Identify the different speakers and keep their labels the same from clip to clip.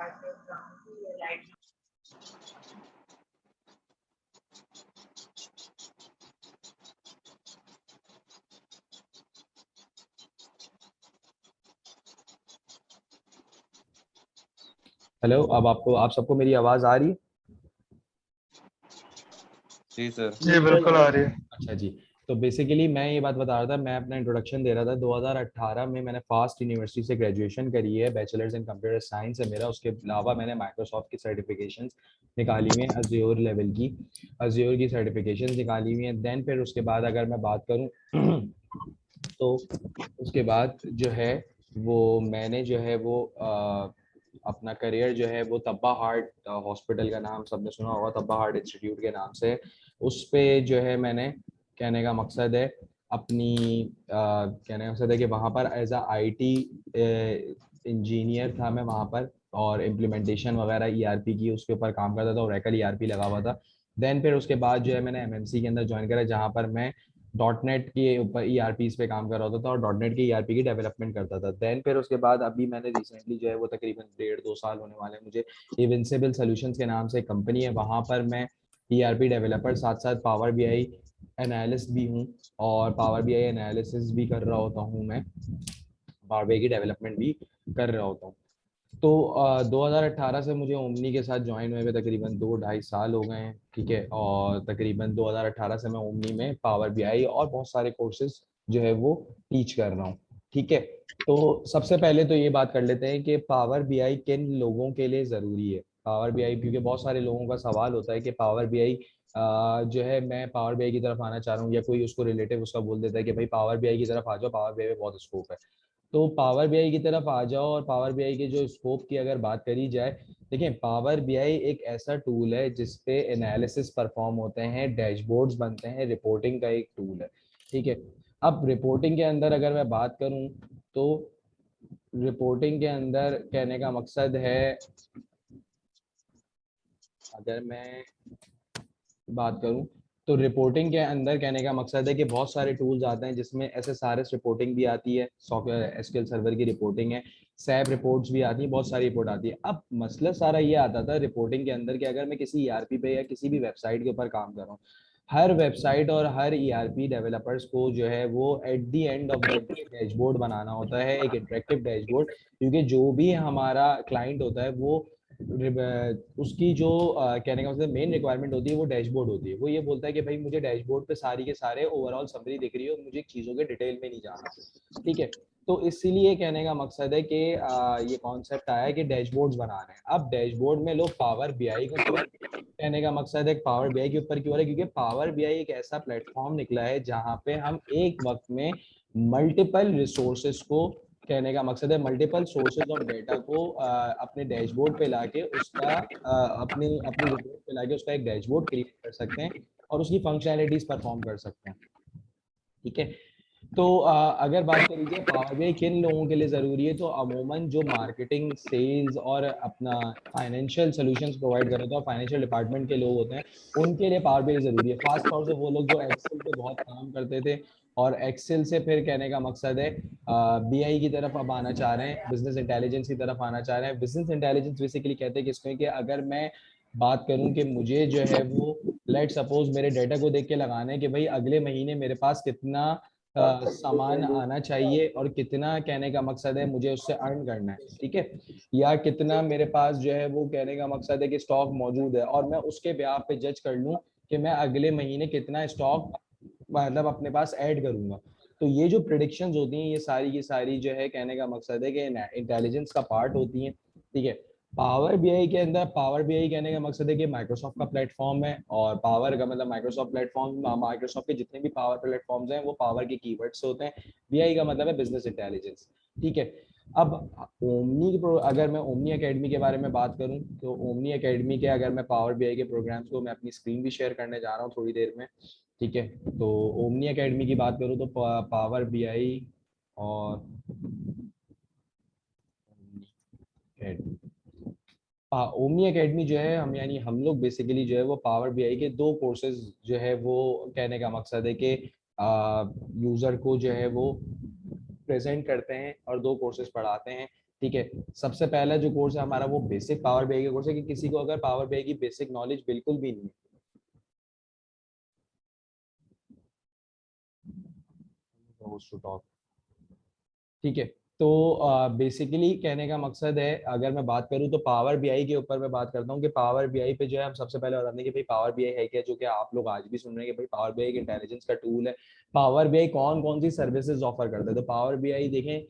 Speaker 1: Hello, अब आपको आप सबको मेरी आवाज आ रही है?
Speaker 2: जी सर।
Speaker 3: जी बिल्कुल आ रही है।
Speaker 1: अच्छा जी। तो बेसिकली मैं ये बात बता रहा था, मैं अपना इंट्रोडक्शन दे रहा था। 2018 में मैंने फास्ट यूनिवर्सिटी से ग्रेजुएशन करी है, बैचलर्स इन कंप्यूटर साइंस है मेरा। उसके अलावा मैंने माइक्रोसॉफ्ट की सर्टिफिकेशंस निकाली हुई हैं, अज्योर लेवल की, अज्योर की सर्टिफिकेशंस निकाली हुई हैं। देन फिर उसके बाद अगर मैं बात करूं तो उसके बाद जो है वो मैंने जो है वो अपना करियर जो है वो तब्बा हार्ट हॉस्पिटल का नाम सबने सुना होगा, तब्बा हार्ट इंस्टीट्यूट के नाम से। उस पे जो है मैंने कहने का मकसद है अपनी कहने का मकसद है कि वहाँ पर एज अ आईटी इंजीनियर था मैं वहाँ पर, और इम्प्लीमेंटेशन वगैरह ईआरपी की उसके ऊपर काम करता था, ओरेकल ईआरपी लगा हुआ था। देन फिर उसके बाद जो है मैंने एमएनसी के अंदर ज्वाइन करा, जहाँ पर मैं डॉट नेट के ऊपर ईआरपीस पे काम कर रहा होता था और डॉट नेट के ईआरपी की डेवलपमेंट करता था। देन फिर उसके बाद अभी मैंने रिसेंटली जो है वो तकरीबन 1.5-2 साल होने वाले हैं मुझे, इविंसिबल सॉल्यूशंस के नाम से एक कंपनी है, वहाँ पर मैं ईआरपी डेवलपर साथ साथ पावर बीआई एनालिस्ट भी हूँ, और पावर बीआई एनालिसिस भी कर रहा होता हूँ मैं, पावर बीआई की डेवलपमेंट भी कर रहा होता हूँ। तो 2018 से मुझे ओमनी के साथ ज्वाइन हुए तकरीबन 2-2.5 साल हो गए हैं, ठीक है। और तकरीबन 2018 से मैं ओमनी में पावर बीआई और बहुत सारे कोर्सेज जो है वो टीच कर रहा हूँ, ठीक है। तो सबसे पहले तो ये बात कर लेते हैं कि पावर बीआई किन लोगों के लिए ज़रूरी है। पावर बीआई, क्योंकि बहुत सारे लोगों का सवाल होता है कि पावर बीआई जो है, मैं पावर बीआई की तरफ आना चाह रहा हूँ, या कोई उसको रिलेटिव उसका बोल देता है कि भाई पावर बीआई की तरफ आ जाओ, पावर बीआई में बहुत स्कोप है। तो पावर बीआई की तरफ आ जाओ, और पावर बीआई के जो स्कोप की अगर बात करी जाए, देखिए पावर बीआई एक ऐसा टूल है जिसपे एनालिसिस परफॉर्म होते हैं, डैशबोर्ड्स बनते हैं, रिपोर्टिंग का एक टूल है, ठीक है। अब रिपोर्टिंग के अंदर अगर मैं बात करूं तो रिपोर्टिंग के अंदर कहने का मकसद है, अगर मैं बात करूं तो रिपोर्टिंग के अंदर कहने का मकसद है कि बहुत सारे टूल्स आते हैं जिसमें एसएसआरएस रिपोर्टिंग भी आती है, सॉफ्टवेयर एसक्यूएल सर्वर की रिपोर्टिंग है, सैप रिपोर्ट्स भी आती है, बहुत सारी रिपोर्ट आती है। अब मसला सारा ये आता था रिपोर्टिंग के अंदर कि अगर मैं किसी ईआरपी पे या किसी भी वेबसाइट के ऊपर काम कर रहा हूँ, हर वेबसाइट और हर ईआरपी डेवलपर्स को जो है वो at the end of the day dashboard बनाना होता है, एक इंटरेक्टिव डैशबोर्ड। क्योंकि जो भी हमारा क्लाइंट होता है वो उसकी जो कहने का मतलब मेन रिक्वायरमेंट होती है वो डैशबोर्ड होती है। वो ये बोलता है कि भाई मुझे डैशबोर्ड पे सारी के सारे ओवरऑल समरी दिख रही है, मुझे चीज़ों के डिटेल में नहीं जाना, ठीक है। तो इसीलिए कहने का मकसद है कि ये कॉन्सेप्ट आया है कि डैशबोर्ड्स बनाना है। अब डैशबोर्ड में लोग पावर बीआई को क्यों, कहने का मकसद है पावर बीआई के ऊपर क्यों है, क्योंकि पावर बीआई एक ऐसा प्लेटफॉर्म निकला है जहाँ पे हम एक वक्त में मल्टीपल रिसोर्सेस को, कहने का मकसद है मल्टीपल सोर्सेज ऑफ डेटा को अपने डैशबोर्ड पे लाके उसका अपनी अपनी रिपोर्ट पे लाके उसका एक डैशबोर्ड क्रिएट कर सकते हैं और उसकी फंक्शनैलिटीज परफॉर्म कर सकते हैं, ठीक है। तो अगर बात करी जाए पावर बीआई किन लोगों के लिए ज़रूरी है, तो अमूमन जो मार्केटिंग, सेल्स और अपना फाइनेंशियल सॉल्यूशंस प्रोवाइड कर रहे होते हैं और फाइनेंशियल डिपार्टमेंट के लोग होते हैं, उनके लिए पावर बीआई ज़रूरी है। खास तौर से वो लोग जो एक्सेल पे बहुत काम करते थे और एक्सेल से फिर कहने का मकसद है बीआई की तरफ अब आना चाह रहे हैं, बिजनेस इंटेलिजेंस की तरफ आना चाह रहे हैं। बिजनेस इंटेलिजेंस बेसिकली कहते हैं किसको, कि अगर मैं बात करूं कि मुझे जो है वो लेट सपोज मेरे डेटा को देख के लगाना है कि भाई अगले महीने मेरे पास कितना सामान आना चाहिए और कितना, कहने का मकसद है मुझे उससे अर्न करना है, ठीक है। या कितना मेरे पास जो है वो, कहने का मकसद है कि स्टॉक मौजूद है, और मैं उसके ब्याह पे जज कर लूं कि मैं अगले महीने कितना स्टॉक मतलब अपने पास ऐड करूंगा। तो ये जो प्रिडिक्शंस होती हैं ये सारी की सारी जो है, कहने का मकसद है कि इंटेलिजेंस का पार्ट होती हैं, ठीक है। पावर बीआई के अंदर, पावर बीआई कहने का मकसद है कि माइक्रोसॉफ्ट का प्लेटफॉर्म है, और पावर का मतलब माइक्रोसॉफ्ट प्लेटफॉर्म, माइक्रोसॉफ्ट के जितने भी पावर प्लेटफॉर्म्स हैं वो पावर के कीवर्ड्स होते हैं। बीआई का मतलब है बिजनेस इंटेलिजेंस, ठीक है। अब ओमनी, अगर मैं ओमनी एकेडमी के बारे में बात करूं तो ओमनी एकेडमी के, अगर मैं पावर बीआई के प्रोग्राम्स को, मैं अपनी स्क्रीन भी शेयर करने जा रहा हूं थोड़ी देर में, ठीक है। तो ओमनी एकेडमी की बात करूं तो पावर बीआई और ओमनी एकेडमी जो है, हम यानी हम लोग बेसिकली जो है वो पावर बीआई के दो कोर्सेज जो है वो, कहने का मकसद है कि यूजर को जो है वो प्रेजेंट करते हैं और दो कोर्सेज पढ़ाते हैं, ठीक है। सबसे पहला जो कोर्स है हमारा वो बेसिक पावर बीआई का कोर्स है, कि किसी को अगर पावर बीआई की बेसिक नॉलेज बिल्कुल भी नहीं है, ठीक है। तो बेसिकली कहने का मकसद है, अगर मैं बात करूं तो पावर बीआई के ऊपर मैं बात करता हूं कि पावर बीआई पे जो है हम सबसे पहले बताते हैं कि भाई पावर बीआई है क्या, जो कि आप लोग आज भी सुन रहे हैं कि भाई पावर बीआई एक इंटेलिजेंस का टूल है। पावर बीआई कौन कौन सी सर्विसेज ऑफर करता है, तो पावर बीआई देखें,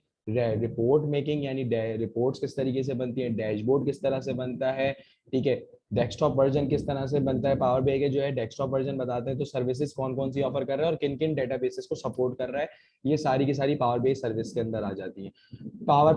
Speaker 1: रिपोर्ट मेकिंग यानी रिपोर्ट्स किस तरीके से बनती है, डैशबोर्ड किस तरह से बनता है, ठीक है, डेस्कटॉप वर्जन किस तरह से बनता है। पावर बीआई के जो है डेस्कटॉप वर्जन बताते हैं, तो सर्विसेज कौन कौन सी ऑफर कर रहा है और किन किन डेटाबेसेस को सपोर्ट कर रहा है, ये सारी की सारी पावर बीआई सर्विस के अंदर आ जाती है। पावर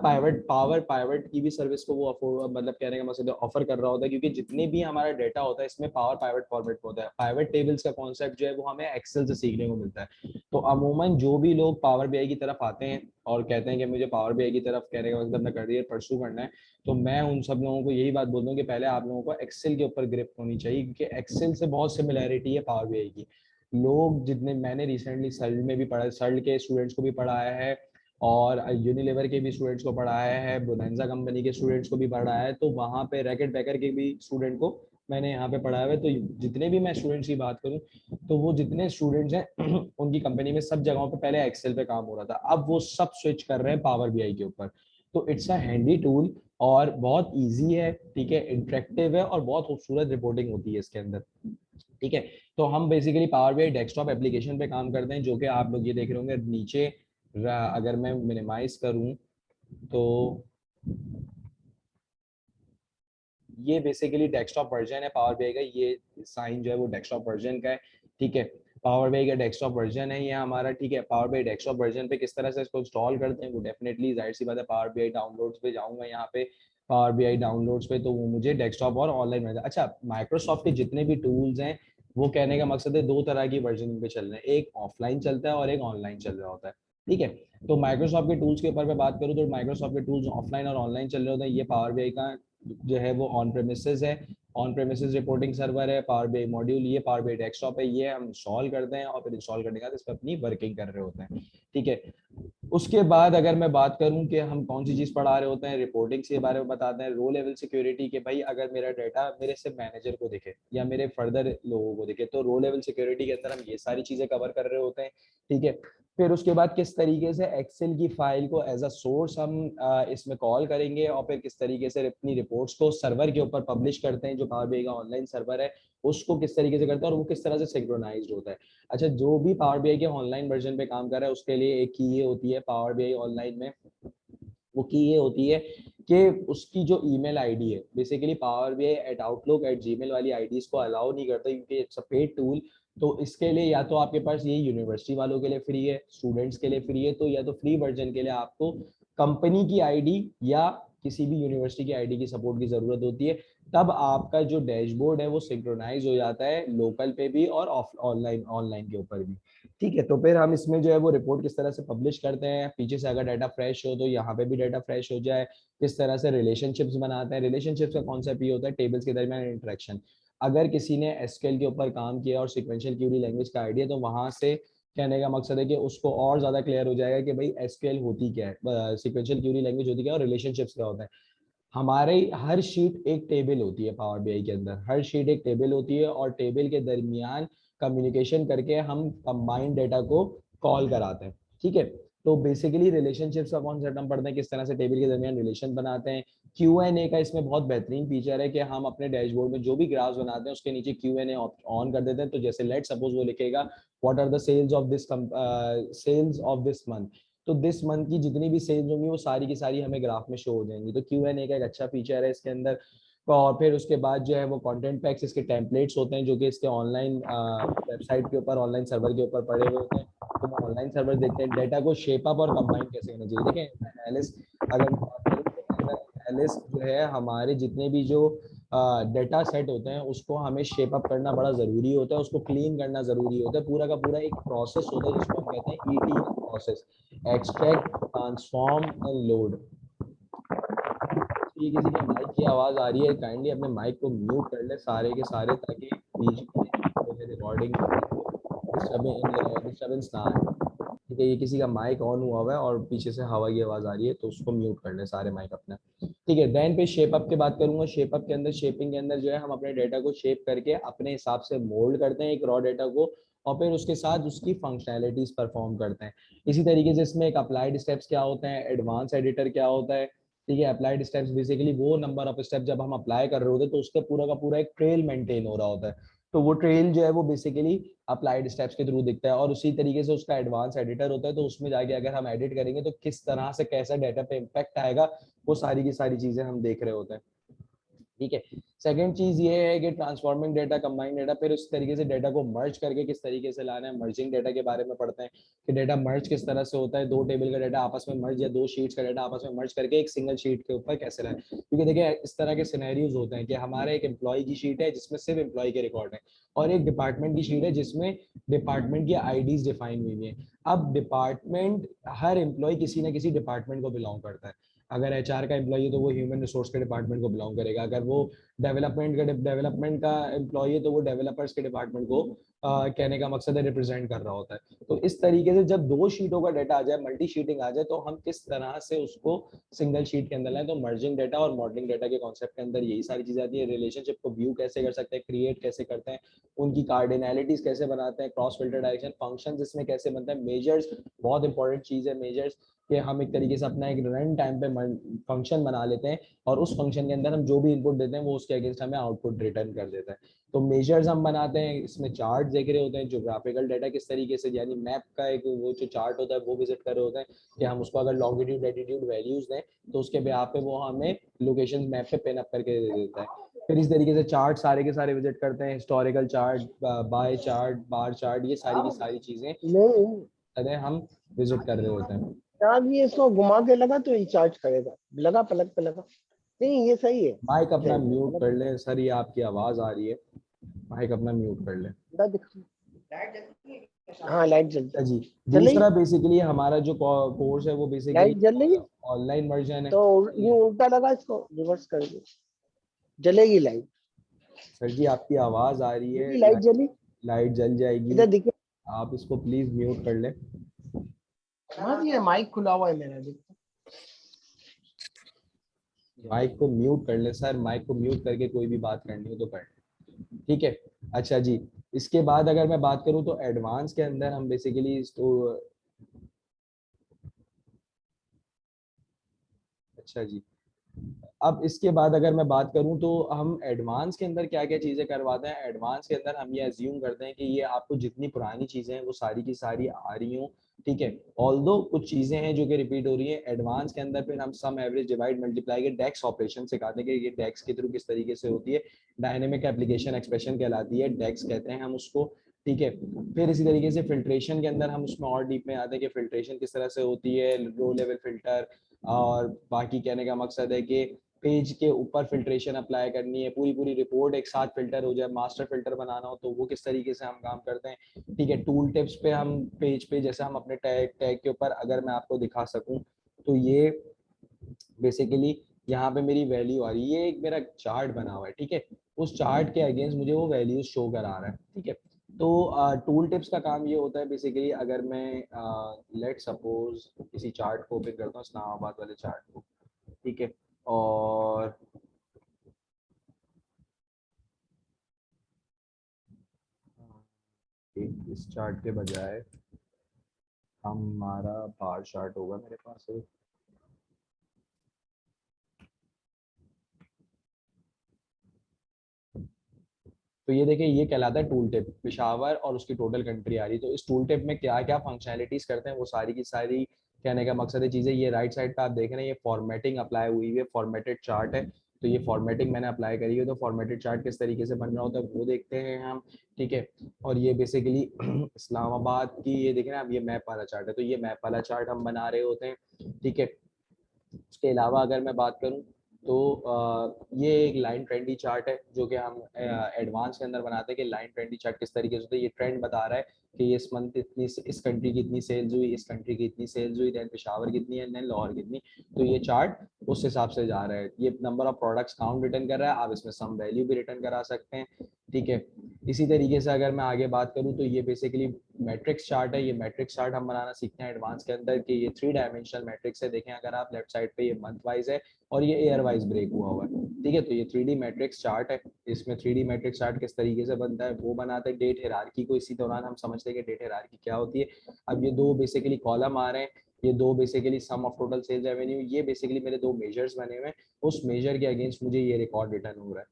Speaker 1: पाइवट की भी सर्विस को वो मतलब कहने का मकसद ऑफर कर रहा होता है, क्योंकि जितने भी हमारा डेटा होता है इसमें पावर पाइवट फॉर्मेट में होता है। पाइवट टेबल्स का कॉन्सेप्ट जो है वो हमें एक्सेल से सीखने को मिलता है। तो अमूमन जो भी लोग पावर बीआई की तरफ आते हैं और कहते हैं कि मुझे पावर बीआई की तरफ कहने का मतलब अपना करियर परस्यू करना है, तो मैं उन सब लोगों को यही बात बोलता हूँ कि पहले आप लोगों को एक्सेल के ऊपर ग्रिप होनी चाहिए, क्योंकि एक्सेल से बहुत सिमिलैरिटी है पावर बीआई की। लोग जितने, मैंने रिसेंटली सर्ल्ड में भी पढ़ा, सर्ल्ड के स्टूडेंट्स को भी पढ़ाया है और यूनिलीवर के भी स्टूडेंट्स को पढ़ाया है, बोनांजा कंपनी के स्टूडेंट्स को भी पढ़ाया है, तो वहाँ पे रैकेट बैकर के भी स्टूडेंट को मैंने यहाँ पे पढ़ाया है। तो जितने भी मैं स्टूडेंट्स की बात करूँ, तो वो जितने स्टूडेंट्स हैं उनकी कंपनी में सब जगहों पे पहले एक्सेल पे काम हो रहा था, अब वो सब स्विच कर रहे हैं पावर बीआई के ऊपर। तो इट्स अ हैंडी टूल और बहुत इजी है, ठीक है, इंटरेक्टिव है और बहुत खूबसूरत रिपोर्टिंग होती है इसके अंदर, ठीक है। तो हम basically power BI desktop application पे काम करते हैं, जो कि आप लोग ये देख रहे होंगे नीचे। अगर मैं मिनिमाइज करूं तो ये बेसिकली डेस्कटॉप वर्जन है पावर बीआई का, ये साइन जो है वो डेस्कटॉप वर्जन का है, ठीक है। पावर बीआई का डेस्कटॉप वर्जन है ये हमारा, ठीक है। पावर बीआई डेस्कटॉप वर्जन पे किस तरह से इसको इंस्टॉल करते हैं, वो डेफिनेटली जाहिर सी बात है पावर बीआई डाउनलोड्स पे जाऊंगा, यहाँ पे पावर बीआई डाउनलोड्स पे, तो वो मुझे डेस्कटॉप और ऑनलाइन मिल जाए। अच्छा, माइक्रोसॉफ्ट के जितने भी टूल्स हैं वो कहने का मकसद है दो तरह की वर्जन पे चल रहे हैं, एक ऑफलाइन चलता है और एक ऑनलाइन चल रहा होता है, ठीक है। तो माइक्रोसॉफ्ट के टूल्स के ऊपर मैं बात करूँ तो माइक्रोसॉफ्ट के टूल्स ऑफलाइन और ऑनलाइन चल रहे होते हैं। ये पावर बीआई का जो है वो ऑन प्रेमिसेस है, ऑन प्रेमिसेस रिपोर्टिंग सर्वर है, पावर बीआई मॉड्यूल, ये पावर बीआई डेस्कटॉप है, ये हम इंस्टॉल करते हैं और फिर इंस्टॉल करने के बाद इस पर अपनी वर्किंग कर रहे होते हैं, ठीक है। उसके बाद अगर मैं बात करूं कि हम कौन सी चीज पढ़ा रहे होते हैं, रिपोर्टिंग के बारे में बताते हैं, रो लेवल सिक्योरिटी के भाई अगर मेरा डाटा मेरे से मैनेजर को दिखे या मेरे फर्दर लोगों को दिखे, तो रो लेवल सिक्योरिटी के अंदर हम ये सारी चीजें कवर कर रहे होते हैं, ठीक है। फिर उसके बाद किस तरीके से एक्सेल की फाइल को एज अ सोर्स हम इसमें कॉल करेंगे और फिर किस तरीके से अपनी रिपोर्ट्स को सर्वर के ऊपर पब्लिश करते हैं, जो पावर बीआई का ऑनलाइन सर्वर है उसको किस तरीके से करते हैं और वो किस तरह से सिंक्रोनाइज्ड होता है। अच्छा, जो भी पावर बीआई के ऑनलाइन वर्जन पे काम कर रहा है उसके लिए एक की ये होती है पावर बीआई ऑनलाइन में, वो की ये होती है कि उसकी जो ईमेल आईडी है, basically power BI at Outlook at Gmail वाली आईडीज को अलाउ नहीं करता, क्योंकि इट्स अ पेड टूल। तो इसके लिए या तो आपके पास ये यूनिवर्सिटी वालों के लिए फ्री है, स्टूडेंट्स के लिए फ्री है, तो या तो फ्री वर्जन के लिए आपको कंपनी की आईडी या किसी भी यूनिवर्सिटी की आईडी की सपोर्ट की जरूरत होती है, तब आपका जो डैशबोर्ड है वो सिंक्रोनाइज हो जाता है लोकल पे भी और ऑफ ऑनलाइन ऑनलाइन के ऊपर भी, ठीक है। तो फिर हम इसमें जो है वो रिपोर्ट किस तरह से पब्लिश करते हैं, पीछे से अगर डाटा फ्रेश हो तो यहाँ पे भी डाटा फ्रेश हो जाए, किस तरह से रिलेशनशिप्स बनाते हैं। रिलेशनशिप्स का कॉन्सेप्ट ये होता है टेबल्स के दरमियान इंटरेक्शन। अगर किसी ने एसक्यूएल के ऊपर काम किया और सिक्वेंशियल क्यूरी लैंग्वेज का आइडिया, तो वहां से कहने का मकसद है कि उसको और ज्यादा क्लियर हो जाएगा कि भाई एसक्यूएल होती क्या है, सिक्वेंशियल क्यूरी लैंग्वेज होती क्या है और रिलेशनशिप्स क्या होता है। हमारे हर शीट एक टेबल होती है पावर बीआई के अंदर, हर शीट एक टेबल होती है और टेबल के दरमियान कम्युनिकेशन करके हम कंबाइंड डेटा को कॉल कराते हैं, ठीक है। तो बेसिकली रिलेशनशिप्स का कॉन्सेप्ट हम पढ़ते हैं, किस तरह से टेबल के दरमियान रिलेशन बनाते हैं। क्यू एन ए का इसमें बहुत बेहतरीन फीचर है कि हम अपने डैशबोर्ड में जो भी ग्राफ्स बनाते हैं उसके नीचे क्यू एन ए ऑन कर देते हैं। तो जैसे लेट सपोज वो लिखेगा what are the sales of this month, तो दिस मंथ की जितनी भी सेल्स होंगी वो सारी की सारी हमें ग्राफ में शो हो जाएंगी। तो क्यू एन ए का एक अच्छा फीचर है इसके अंदर। और फिर उसके बाद जो है वो कंटेंट पैक्स, इसके टेम्पलेट्स होते हैं जो कि इसके ऑनलाइन वेबसाइट के ऊपर ऑनलाइन सर्वर के ऊपर पड़े हुए होते हैं। तो हम ऑनलाइन सर्वर देखते हैं डेटा को शेप अप और कंबाइन कैसे करना चाहिए। देखें एनालिस, अगर मैं बात करूँ तो एनालिस जो है हमारे जितने भी जो डेटा सेट होते हैं उसको हमें शेप अप करना बड़ा जरूरी होता है, उसको क्लीन करना जरूरी होता है। पूरा का पूरा एक प्रोसेस होता है जिसको हम कहते हैं ETL process, extract transform and load. ये किसी के माइक की आवाज आ रही है, काइंडली अपने माइक को म्यूट कर ले सारे के सारे, ताकि बीच में रिकॉर्डिंग डिस्टर्बेंस ना आए। ठीक है, ये किसी का माइक ऑन हुआ है और पीछे से हवा की आवाज आ रही है, तो उसको म्यूट कर ले सारे माइक अपने। ठीक है, देन पे शेप अप की बात करूंगा। शेप अप के अंदर, शेपिंग के अंदर जो है हम अपने डेटा को शेप करके अपने हिसाब से मोल्ड करते हैं एक रॉ डेटा को, और फिर उसके साथ उसकी फंक्शनैलिटीज परफॉर्म करते हैं। इसी तरीके से इसमें एक अप्लाइड स्टेप्स क्या होते हैं, एडवांस एडिटर क्या होता है। ठीक है, अप्लाइड स्टेप्स बेसिकली वो नंबर ऑफ स्टेप जब हम अप्लाई कर रहे होते हैं तो उसका पूरा का पूरा एक ट्रेल मेंटेन हो रहा होता है, तो वो ट्रेल जो है वो बेसिकली अप्लाइड स्टेप्स के थ्रू दिखता है। और उसी तरीके से उसका एडवांस एडिटर होता है, तो उसमें जाके अगर हम एडिट करेंगे तो किस तरह से कैसा डाटा पे इम्पैक्ट आएगा, वो सारी की सारी चीजें हम देख रहे होते हैं। ठीक है, सेकंड चीज ये है कि ट्रांसफॉर्मिंग डेटा, कंबाइंड डेटा, फिर उस तरीके से डेटा को मर्ज करके किस तरीके से लाना है। मर्जिंग डेटा के बारे में पढ़ते हैं कि डेटा मर्ज किस तरह से होता है, दो टेबल का डेटा आपस में मर्ज या दो शीट्स का डेटा आपस में मर्ज करके एक सिंगल शीट के ऊपर कैसे लाए। क्योंकि देखिए इस तरह के सिनेरियोज होते हैं कि हमारे एक एम्प्लॉय की शीट है जिसमें सिर्फ एम्प्लॉय के रिकॉर्ड है, और एक डिपार्टमेंट की शीट है जिसमें डिपार्टमेंट की आईडीज डिफाइन हुई है। अब डिपार्टमेंट, हर एम्प्लॉय किसी ना किसी डिपार्टमेंट को बिलोंग करता है। अगर एचआर का एम्प्लॉय है तो वो ह्यूमन रिसोर्स के डिपार्टमेंट को बिलोंग करेगा, अगर वो डेवलपमेंट का एम्प्लॉय है तो वो डेवलपर्स के डिपार्टमेंट को कहने का मकसद है रिप्रेजेंट कर रहा होता है। तो इस तरीके से जब दो शीटों का डाटा आ जाए, मल्टी शीटिंग आ जाए, तो हम किस तरह से उसको सिंगल शीट के अंदर लाएं। तो मर्जिंग डाटा और मॉडलिंग डाटा के कॉन्सेप्ट के अंदर यही सारी चीजें आती है। रिलेशनशिप को व्यू कैसे कर सकते हैं, क्रिएट कैसे करते हैं, उनकी कार्डिनैलिटीज कैसे बनाते हैं, क्रॉस फिल्टर डायरेक्शन फंक्शन इसमें कैसे बनता है, मेजर्स बहुत इंपॉर्टेंट चीज है। मेजर्स कि हम एक तरीके से अपना एक रन टाइम पे फंक्शन बना लेते हैं, और उस फंक्शन के अंदर हम जो भी इनपुट देते हैं वो उसके अगेंस्ट हमें आउटपुट रिटर्न कर देता है। तो मेजर्स हम बनाते हैं, इसमें चार्ट देख रहे होते हैं, ज्योग्राफिकल डाटा किस तरीके से, यानी मैप का एक वो जो चार्ट होता है वो विजिट कर रहे होते हैं कि हम उसको अगर लॉन्गिट्यूड लैटिट्यूड वैल्यूज दें तो उसके बेहाफ पे वो हमें लोकेशन मैप पे पिन अप करके दे देता है। फिर इस तरीके से चार्ट सारे के सारे विजिट करते हैं, historical chart, pie chart, bar chart, ये सारी की सारी चीजें
Speaker 2: नहीं,
Speaker 1: हम विजिट कर रहे होते हैं।
Speaker 2: चार्ज ये इसको घुमा के लगा तो ये चार्ज करेगा, लगा पलक पे लगा। नहीं ये सही है।
Speaker 1: माइक अपना
Speaker 2: चल
Speaker 1: म्यूट कर
Speaker 2: मतलब
Speaker 1: ले सर, ये आपकी आवाज आ रही है, माइक अपना म्यूट कर ले।
Speaker 2: हाँ लाइट जलती
Speaker 1: अच्छा
Speaker 2: है।
Speaker 1: जी,
Speaker 2: चल रही
Speaker 1: दूसरा
Speaker 2: है?
Speaker 1: बेसिकली हमारा जो कोर्स है वो बेसिकली
Speaker 2: लाइट जल रही है
Speaker 1: ऑनलाइन वर्जन है।
Speaker 2: तो
Speaker 1: ठीक
Speaker 2: ये
Speaker 1: है
Speaker 2: उल्टा लगा, इसको रिवर्स कर दो, जलेगी लाइट।
Speaker 1: सर जी, आपकी आवाज आ रही है,
Speaker 2: देखी लाइट जली,
Speaker 1: लाइट जल जाएगी।
Speaker 2: इधर दिखे।
Speaker 1: आप इसको प्लीज म्यूट कर ले।
Speaker 2: हाँ ये माइक खुला हुआ है मेरा, देखो।
Speaker 1: माइक को म्यूट कर ले सर, माइक को म्यूट करके कोई भी बात करनी हो तो कर ले। ठीक है, अच्छा जी, इसके बाद अगर मैं बात करूं तो एडवांस के अंदर हम बेसिकली तो, अच्छा जी, अब इसके बाद अगर मैं बात करूं तो हम एडवांस के अंदर क्या क्या चीजें करवाते हैं। एडवांस के अंदर हम ये अज्यूम करते हैं कि ये आपको जितनी पुरानी चीजें हैं वो सारी की सारी आ रही हूँ। ठीक है, ऑल्दो कुछ चीजें हैं जो कि रिपीट हो रही है। एडवांस के अंदर फिर हम सम एवरेज डिवाइड मल्टीप्लाई के डेक्स ऑपरेशन सिखाते हैं कि ये डेक्स के थ्रू किस तरीके से होती है। डायनेमिक एप्लीकेशन एक्सप्रेशन कहलाती है, डेक्स कहते हैं हम उसको। ठीक है, फिर इसी तरीके से फिल्ट्रेशन के अंदर हम उसमें और डीप में आते हैं कि फिल्ट्रेशन किस तरह से होती है, लो लेवल फिल्टर, और बाकी कहने का मकसद है कि पेज के ऊपर फिल्ट्रेशन अप्लाई करनी है, पूरी पूरी रिपोर्ट एक साथ फिल्टर हो जाए, मास्टर फिल्टर बनाना हो तो वो किस तरीके से हम काम करते हैं। ठीक है, टूल टिप्स पे हम पेज पे जैसे हम अपने टैग टैग के ऊपर अगर मैं आपको दिखा सकूं तो ये बेसिकली यहाँ पे मेरी वैल्यू आ रही है, ये एक मेरा चार्ट बना हुआ है। ठीक है, उस चार्ट के अगेंस्ट मुझे वो वैल्यूज शो करा रहा है। ठीक है, तो टूल टिप्स का काम ये होता है बेसिकली, अगर मैं लेट सपोज किसी चार्ट को ओपन करता हूँ, इस्लामाबाद वाले चार्ट को। ठीक है, और इस चार्ट के बजाय हमारा बार चार्ट होगा मेरे पास एक। तो ये देखिए, ये कहलाता है टूल टिप पिशावर, और उसकी टोटल कंट्री आ रही है। तो इस टूल टिप में क्या क्या फंक्शनैलिटीज करते हैं वो सारी की सारी कहने का मकसद है चीजें। ये राइट साइड पे आप देख रहे हैं, ये फॉर्मेटिंग अप्लाई हुई है, फॉर्मेटेड चार्ट है। तो ये फॉर्मेटिंग मैंने अप्लाई करी है, तो फॉर्मेटेड चार्ट किस तरीके से बन रहा होता है वो देखते हैं हम। ठीक है, और ये बेसिकली इस्लामाबाद की, ये देख रहे हैं आप, ये मैप वाला चार्ट है, तो ये मैप वाला चार्ट हम बना रहे होते हैं। ठीक है, उसके अलावा अगर मैं बात करूं तो ये एक लाइन ट्रेंडी चार्ट है जो कि हम एडवांस के अंदर बनाते हैं कि लाइन ट्रेंडी चार्ट किस तरीके से होता है। ये ट्रेंड बता रहा है कि ये इस मंथ इतनी, इस कंट्री की इतनी सेल्स हुई, इस कंट्री की इतनी सेल्स हुई, देन पेशावर कितनी है, देन लाहौर कितनी। तो ये चार्ट उस हिसाब से जा रहा है। ये number of products count return कर रहा है, आप इसमें सम वैल्यू भी रिटर्न करा सकते हैं। ठीक है, इसी तरीके से अगर मैं आगे बात करूं तो ये बेसिकली मैट्रिक्स चार्ट है। ये मैट्रिक्स चार्ट हम बनाना सीखते हैं एडवांस के अंदर कि ये 3 डायमेंशनल मैट्रिक्स है। देखें अगर आप लेफ्ट साइड पे ये मंथ वाइज है और ये ईयर वाइज ब्रेक हुआ हुआ है, ठीक है। तो ये 3D मैट्रिक्स चार्ट है। इसमें 3D मैट्रिक्स चार्ट किस तरीके से बनता है वो बनाते हैं डेट हायरार्की को। इसी दौरान हम समझते हैं कि डेट हायरार्की क्या होती है। अब ये दो बेसिकली कॉलम आ रहे हैं, ये दो basically sum of total sales revenue, ये बेसिकली मेरे दो मेजर्स बने हुए हैं, उस मेजर के अगेंस्ट मुझे ये रिकॉर्ड रिटर्न हो रहा है,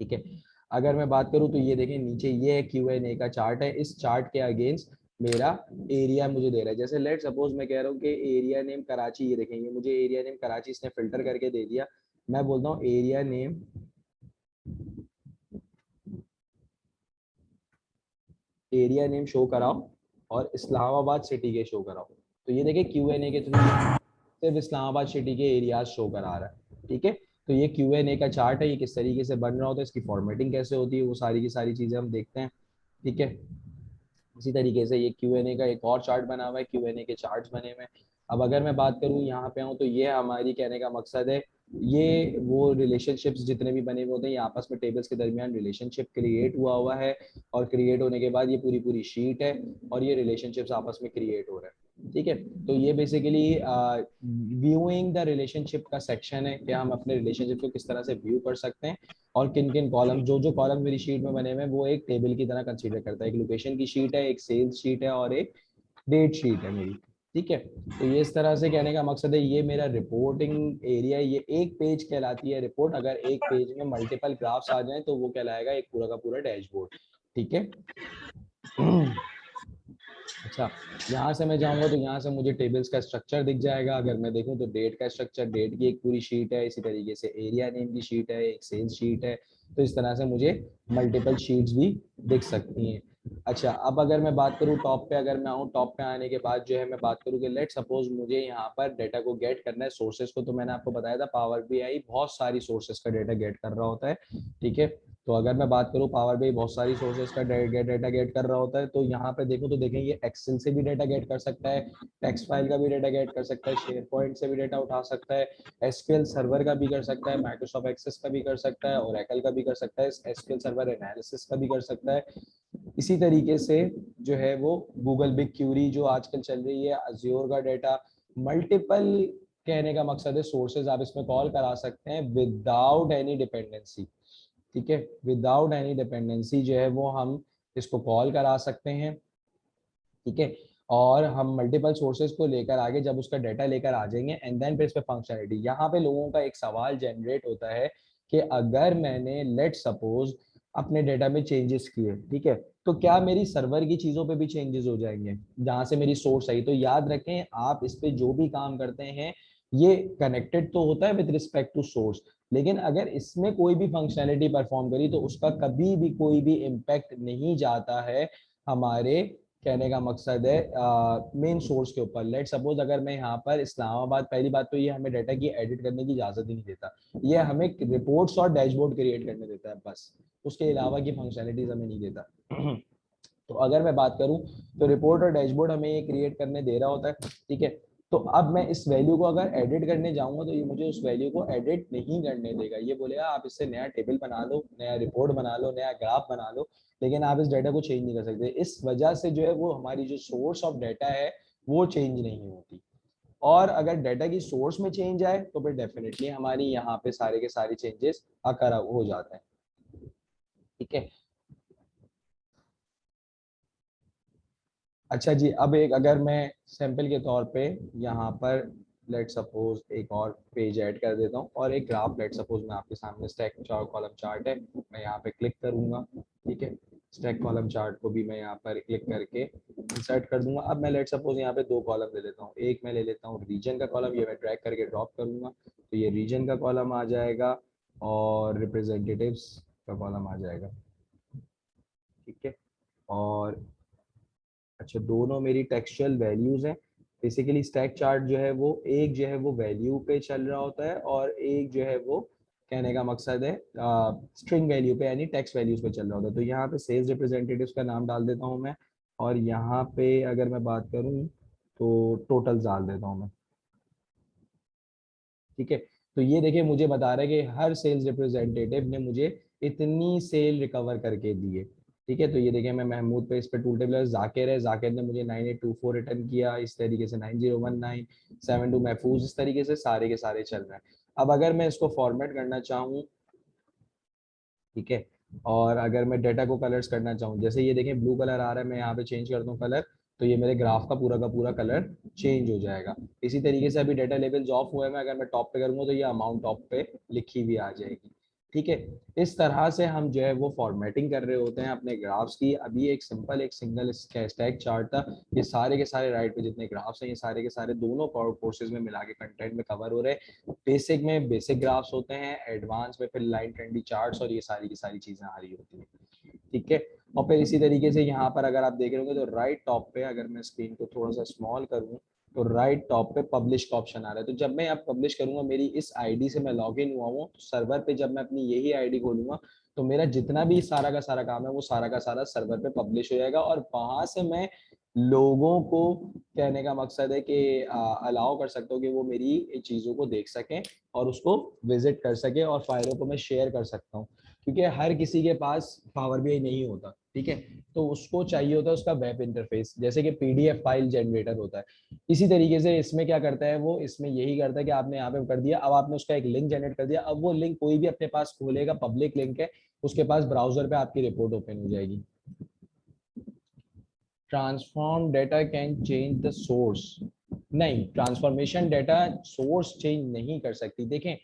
Speaker 1: ठीक है। अगर मैं बात करूं तो ये देखें नीचे ये Q&A का चार्ट है। इस चार्ट के अगेंस्ट मेरा एरिया मुझे दे रहा है। जैसे लेट सपोज मैं कह रहा हूँ कि एरिया नेम कराची, ये देखेंगे मुझे एरिया नेम कराची इसने फिल्टर करके दे दिया। मैं बोलता हूँ एरिया नेम शो कराओ और इस्लामाबाद सिटी के शो कराओ। तो ये देखिए Q&A के थ्रू सिर्फ इस्लामाबाद सिटी के एरियाज शो करा रहा है, ठीक है। तो ये Q&A का चार्ट है, ये किस तरीके से बन रहा होता है, इसकी फॉर्मेटिंग कैसे होती है, वो सारी की सारी चीजें हम देखते हैं, ठीक है। इसी तरीके से ये Q&A का एक और चार्ट बना हुआ है, Q&A के चार्ट्स बने हुए हैं। अब अगर मैं बात करूँ यहाँ पे हूँ तो ये हमारी कहने का मकसद है, ये वो रिलेशनशिप्स जितने भी बने हुए होते हैं ये आपस में टेबल्स के दरमियान रिलेशनशिप क्रिएट हुआ हुआ है, और क्रिएट होने के बाद ये पूरी पूरी शीट है और ये रिलेशनशिप्स आपस में क्रिएट हो रहे हैं, ठीक है। तो ये बेसिकली व्यूइंग द रिलेशनशिप का सेक्शन है कि हम अपने रिलेशनशिप को किस तरह से व्यू कर सकते हैं, और किन किन कॉलम, जो जो कॉलम मेरी शीट में बने हुए हैं वो एक टेबल की तरह कंसीडर करता है। एक लोकेशन की शीट है, एक सेल्स शीट है और एक डेट शीट है मेरी, ठीक है। तो ये इस तरह से कहने का मकसद है, ये मेरा रिपोर्टिंग एरिया, ये एक पेज कहलाती है रिपोर्ट। अगर एक पेज में मल्टीपल ग्राफ्स आ जाएं तो वो कहलाएगा एक पूरा का पूरा डैशबोर्ड, ठीक है। अच्छा, यहाँ से मैं जाऊँगा तो यहाँ से मुझे टेबल्स का स्ट्रक्चर दिख जाएगा। अगर मैं देखूँ तो डेट का स्ट्रक्चर, डेट की एक पूरी शीट है, इसी तरीके से एरिया नेम की शीट है, एक सेल्स शीट है। तो इस तरह से मुझे मल्टीपल शीट्स भी दिख सकती हैं। अच्छा, अब अगर मैं बात करूँ टॉप पे, अगर मैं आऊँ टॉप पे आने के बाद जो है मैं बात करूँ कि लेट सपोज मुझे यहाँ पर डेटा को गेट करना है, सोर्सेज को। तो मैंने आपको बताया था पावर BI बहुत सारी सोर्सेज का डेटा गेट कर रहा होता है, ठीक है। तो अगर मैं बात करूँ पावर BI बहुत सारी सोर्सेज का डेटा गेट कर रहा होता है। तो यहाँ पे देखो तो देखें ये एक्सेल से भी डेटा गेट कर सकता है, टेक्स्ट फाइल का भी डेटा गेट कर सकता है, शेयर पॉइंट से भी डेटा उठा सकता है, एसक्यूएल सर्वर का भी कर सकता है, माइक्रोसॉफ्ट एक्सेस का भी कर सकता है, ओरेकल का भी कर सकता है, एसक्यूएल सर्वर एनालिसिस का भी कर सकता है। इसी तरीके से जो है वो गूगल बिग क्यूरी जो आजकल चल रही है, अज्योर का डेटा, मल्टीपल कहने का मकसद है सोर्सेज आप इसमें कॉल करा सकते हैं विदाउट एनी डिपेंडेंसी, ठीक है। विदाउट एनी डिपेंडेंसी जो है वो हम इसको कॉल करा सकते हैं, ठीक है। और हम मल्टीपल सोर्सेज को लेकर आगे जब उसका डाटा लेकर आ जाएंगे एंड देन फिर इस पे फंक्शनलिटी। यहाँ पे लोगों का एक सवाल जनरेट होता है कि अगर मैंने लेट सपोज अपने डेटा में चेंजेस किए, ठीक है, तो क्या मेरी सर्वर की चीजों पे भी चेंजेस हो जाएंगे जहां से मेरी सोर्स आई। तो याद रखें आप इस पे जो भी काम करते हैं ये कनेक्टेड तो होता है विद रिस्पेक्ट टू सोर्स, लेकिन अगर इसमें कोई भी फंक्शनैलिटी परफॉर्म करी तो उसका कभी भी कोई भी इम्पैक्ट नहीं जाता है हमारे कहने का मकसद है मेन सोर्स के ऊपर। लेट सपोज अगर मैं यहाँ पर इस्लामाबाद, पहली बात तो ये हमें डाटा की एडिट करने की इजाजत ही नहीं देता, ये हमें रिपोर्ट्स और डैशबोर्ड क्रिएट करने देता है बस, उसके अलावा की फंक्शनलिटीज हमें नहीं देता। तो अगर मैं बात करूं तो रिपोर्ट और डैशबोर्ड हमें ये क्रिएट करने दे रहा होता है, ठीक है। तो अब मैं इस वैल्यू को अगर एडिट करने जाऊंगा तो ये मुझे उस वैल्यू को एडिट नहीं करने देगा, ये बोलेगा आप इससे नया टेबल बना लो, नया रिपोर्ट बना लो, नया ग्राफ बना लो, लेकिन आप इस डाटा को चेंज नहीं कर सकते। इस वजह से जो है वो हमारी जो सोर्स ऑफ डाटा है वो चेंज नहीं होती। और अगर डाटा की सोर्स में चेंज आए तो फिर डेफिनेटली हमारी यहाँ पे सारे के सारे चेंजेस अकर हो जाते हैं, ठीक है। अच्छा जी, अब एक अगर मैं सैंपल के तौर पे यहाँ पर लेट सपोज एक और पेज ऐड कर देता हूँ और एक ग्राफ, लेट सपोज मैं आपके सामने स्टैक कॉलम चार्ट है, मैं यहाँ पे क्लिक करूंगा, ठीक है। स्टैक कॉलम चार्ट को भी मैं यहाँ पर क्लिक करके इंसर्ट कर दूंगा। अब मैं लेट सपोज यहाँ पे दो कॉलम ले लेता हूँ, एक मैं ले लेता हूँ रीजन का कॉलम, ये मैं ड्रैग करके ड्रॉप करूंगा तो ये रीजन का कॉलम आ जाएगा और रिप्रेजेंटेटिव्स का कॉलम आ जाएगा, ठीक है। और अच्छा, दोनों मेरी टेक्सचुअल वैल्यूज हैं। बेसिकली स्टैक चार्ट जो है वो एक जो है वो वैल्यू पे चल रहा होता है और एक जो है वो कहने का मकसद है स्ट्रिंग वैल्यू पे यानी टेक्स्ट वैल्यूज पे चल रहा होता है। तो यहाँ पे सेल्स रिप्रेजेंटेटिव्स का नाम डाल देता हूँ मैं, और यहाँ पे अगर मैं बात करूँ तो टोटल डाल देता हूँ मैं, ठीक है। तो ये देखिए मुझे बता रहा है कि हर सेल्स रिप्रेजेंटेटिव ने मुझे इतनी सेल रिकवर करके दी है। ठीक है, तो ये देखिए मैं महमूद पे इस पे टूल टेबल जाकिर है, जाकिर ने मुझे 9824 रिटर्न किया, इस तरीके से 9019 72 महफूज, इस तरीके से सारे के सारे चल रहे हैं। अब अगर मैं इसको फॉर्मेट करना चाहूँ, ठीक है, और अगर मैं डाटा को कलर्स करना चाहूँ, जैसे ये देखें ब्लू कलर आ रहा है, मैं यहाँ पे चेंज कर दूँ कलर, तो ये मेरे ग्राफ का पूरा कलर चेंज हो जाएगा। इसी तरीके से अभी डाटा लेवल्स ऑफ हुए हैं, अगर मैं टॉप पे करूँगा तो ये अमाउंट टॉप पे लिखी हुई आ जाएगी। ठीक है, इस तरह से हम जो है वो फॉर्मेटिंग कर रहे होते हैं अपने ग्राफ्स की। अभी एक सिंपल एक सिंगल स्टैक चार्ट था, ये सारे के सारे राइट पे जितने ग्राफ्स हैं ये सारे के सारे दोनों कोर्सेज में मिला के कंटेंट में कवर हो रहे हैं। बेसिक में बेसिक ग्राफ्स होते हैं, एडवांस में फिर लाइन ट्रेंडी चार्ट्स और ये सारी की सारी चीजें आ रही होती हैं। ठीक है, और फिर इसी तरीके से यहाँ पर अगर आप देख रहे होंगे तो राइट टॉप पे, अगर मैं स्क्रीन को थोड़ा सा स्मॉल करूँ तो राइट टॉप पे पब्लिश का ऑप्शन आ रहा है। तो जब मैं यहाँ पब्लिश करूंगा, मेरी इस आईडी से मैं लॉग इन हुआ हूँ, तो सर्वर पे जब मैं अपनी यही आईडी खोलूंगा तो मेरा जितना भी सारा का सारा काम है वो सारा का सारा सर्वर पे पब्लिश हो जाएगा, और वहां से मैं लोगों को, कहने का मकसद है कि अलाउ कर सकता हूँ कि वो मेरी चीज़ों को देख सकें और उसको विजिट कर सके, और फाइलों को मैं शेयर कर सकता हूँ, क्योंकि हर किसी के पास पावर बीआई नहीं होता। ठीक है, तो उसको चाहिए होता है उसका वेब इंटरफेस, जैसे कि पीडीएफ फाइल जनरेटर होता है। इसी तरीके से इसमें क्या करता है वो, इसमें यही करता है कि आपने यहाँ पे कर दिया, अब आपने उसका एक लिंक जनरेट कर दिया, अब वो लिंक कोई भी अपने पास खोलेगा, पब्लिक लिंक है, उसके पास ब्राउजर पे आपकी रिपोर्ट ओपन हो जाएगी। Transform data can change the source, नहीं, ट्रांसफॉर्मेशन डेटा सोर्स चेंज नहीं कर सकती। देखें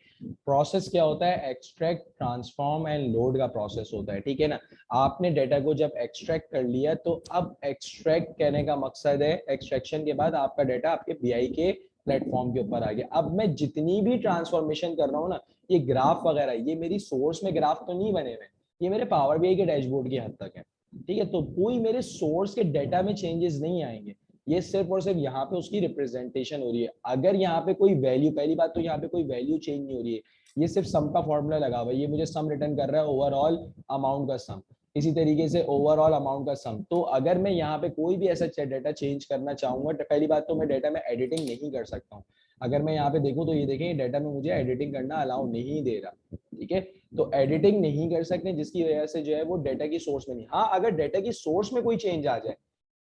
Speaker 1: प्रोसेस क्या होता है, एक्सट्रैक्ट ट्रांसफॉर्म एंड लोड का प्रोसेस होता है। ठीक है ना, आपने डेटा को जब एक्सट्रैक्ट कर लिया तो अब एक्सट्रैक्ट कहने का मकसद है एक्सट्रैक्शन के बाद आपका डेटा आपके बीआई के प्लेटफॉर्म के ऊपर आ गया। अब मैं जितनी भी ट्रांसफॉर्मेशन कर रहा हूँ ना, ये ग्राफ वगैरह ये मेरी सोर्स में ग्राफ तो नहीं बने हुए, ये मेरे पावर बीआई के डैशबोर्ड की हद तक है। ठीक है, तो कोई मेरे सोर्स के डेटा में चेंजेस नहीं आएंगे, ये सिर्फ और सिर्फ यहाँ पे उसकी रिप्रेजेंटेशन हो रही है। अगर यहाँ पे कोई वैल्यू, पहली बात तो यहाँ पे कोई वैल्यू चेंज नहीं हो रही है, ये सिर्फ सम का फॉर्मूला लगा हुआ है, ये मुझे सम रिटर्न कर रहा है, ओवरऑल अमाउंट का सम, इसी तरीके से ओवरऑल अमाउंट का सम। तो अगर मैं यहाँ पे कोई भी ऐसा डेटा चेंज करना चाहूंगा, तो पहली बात तो मैं डेटा में एडिटिंग नहीं कर सकता हूँ। अगर मैं यहाँ पे देखूँ तो ये देखें डेटा में मुझे एडिटिंग करना अलाउ नहीं दे रहा। ठीक है, तो एडिटिंग नहीं कर सकते, जिसकी वजह से जो है वो डेटा की सोर्स में नहीं। हाँ, अगर डेटा की सोर्स में कोई चेंज आ जाए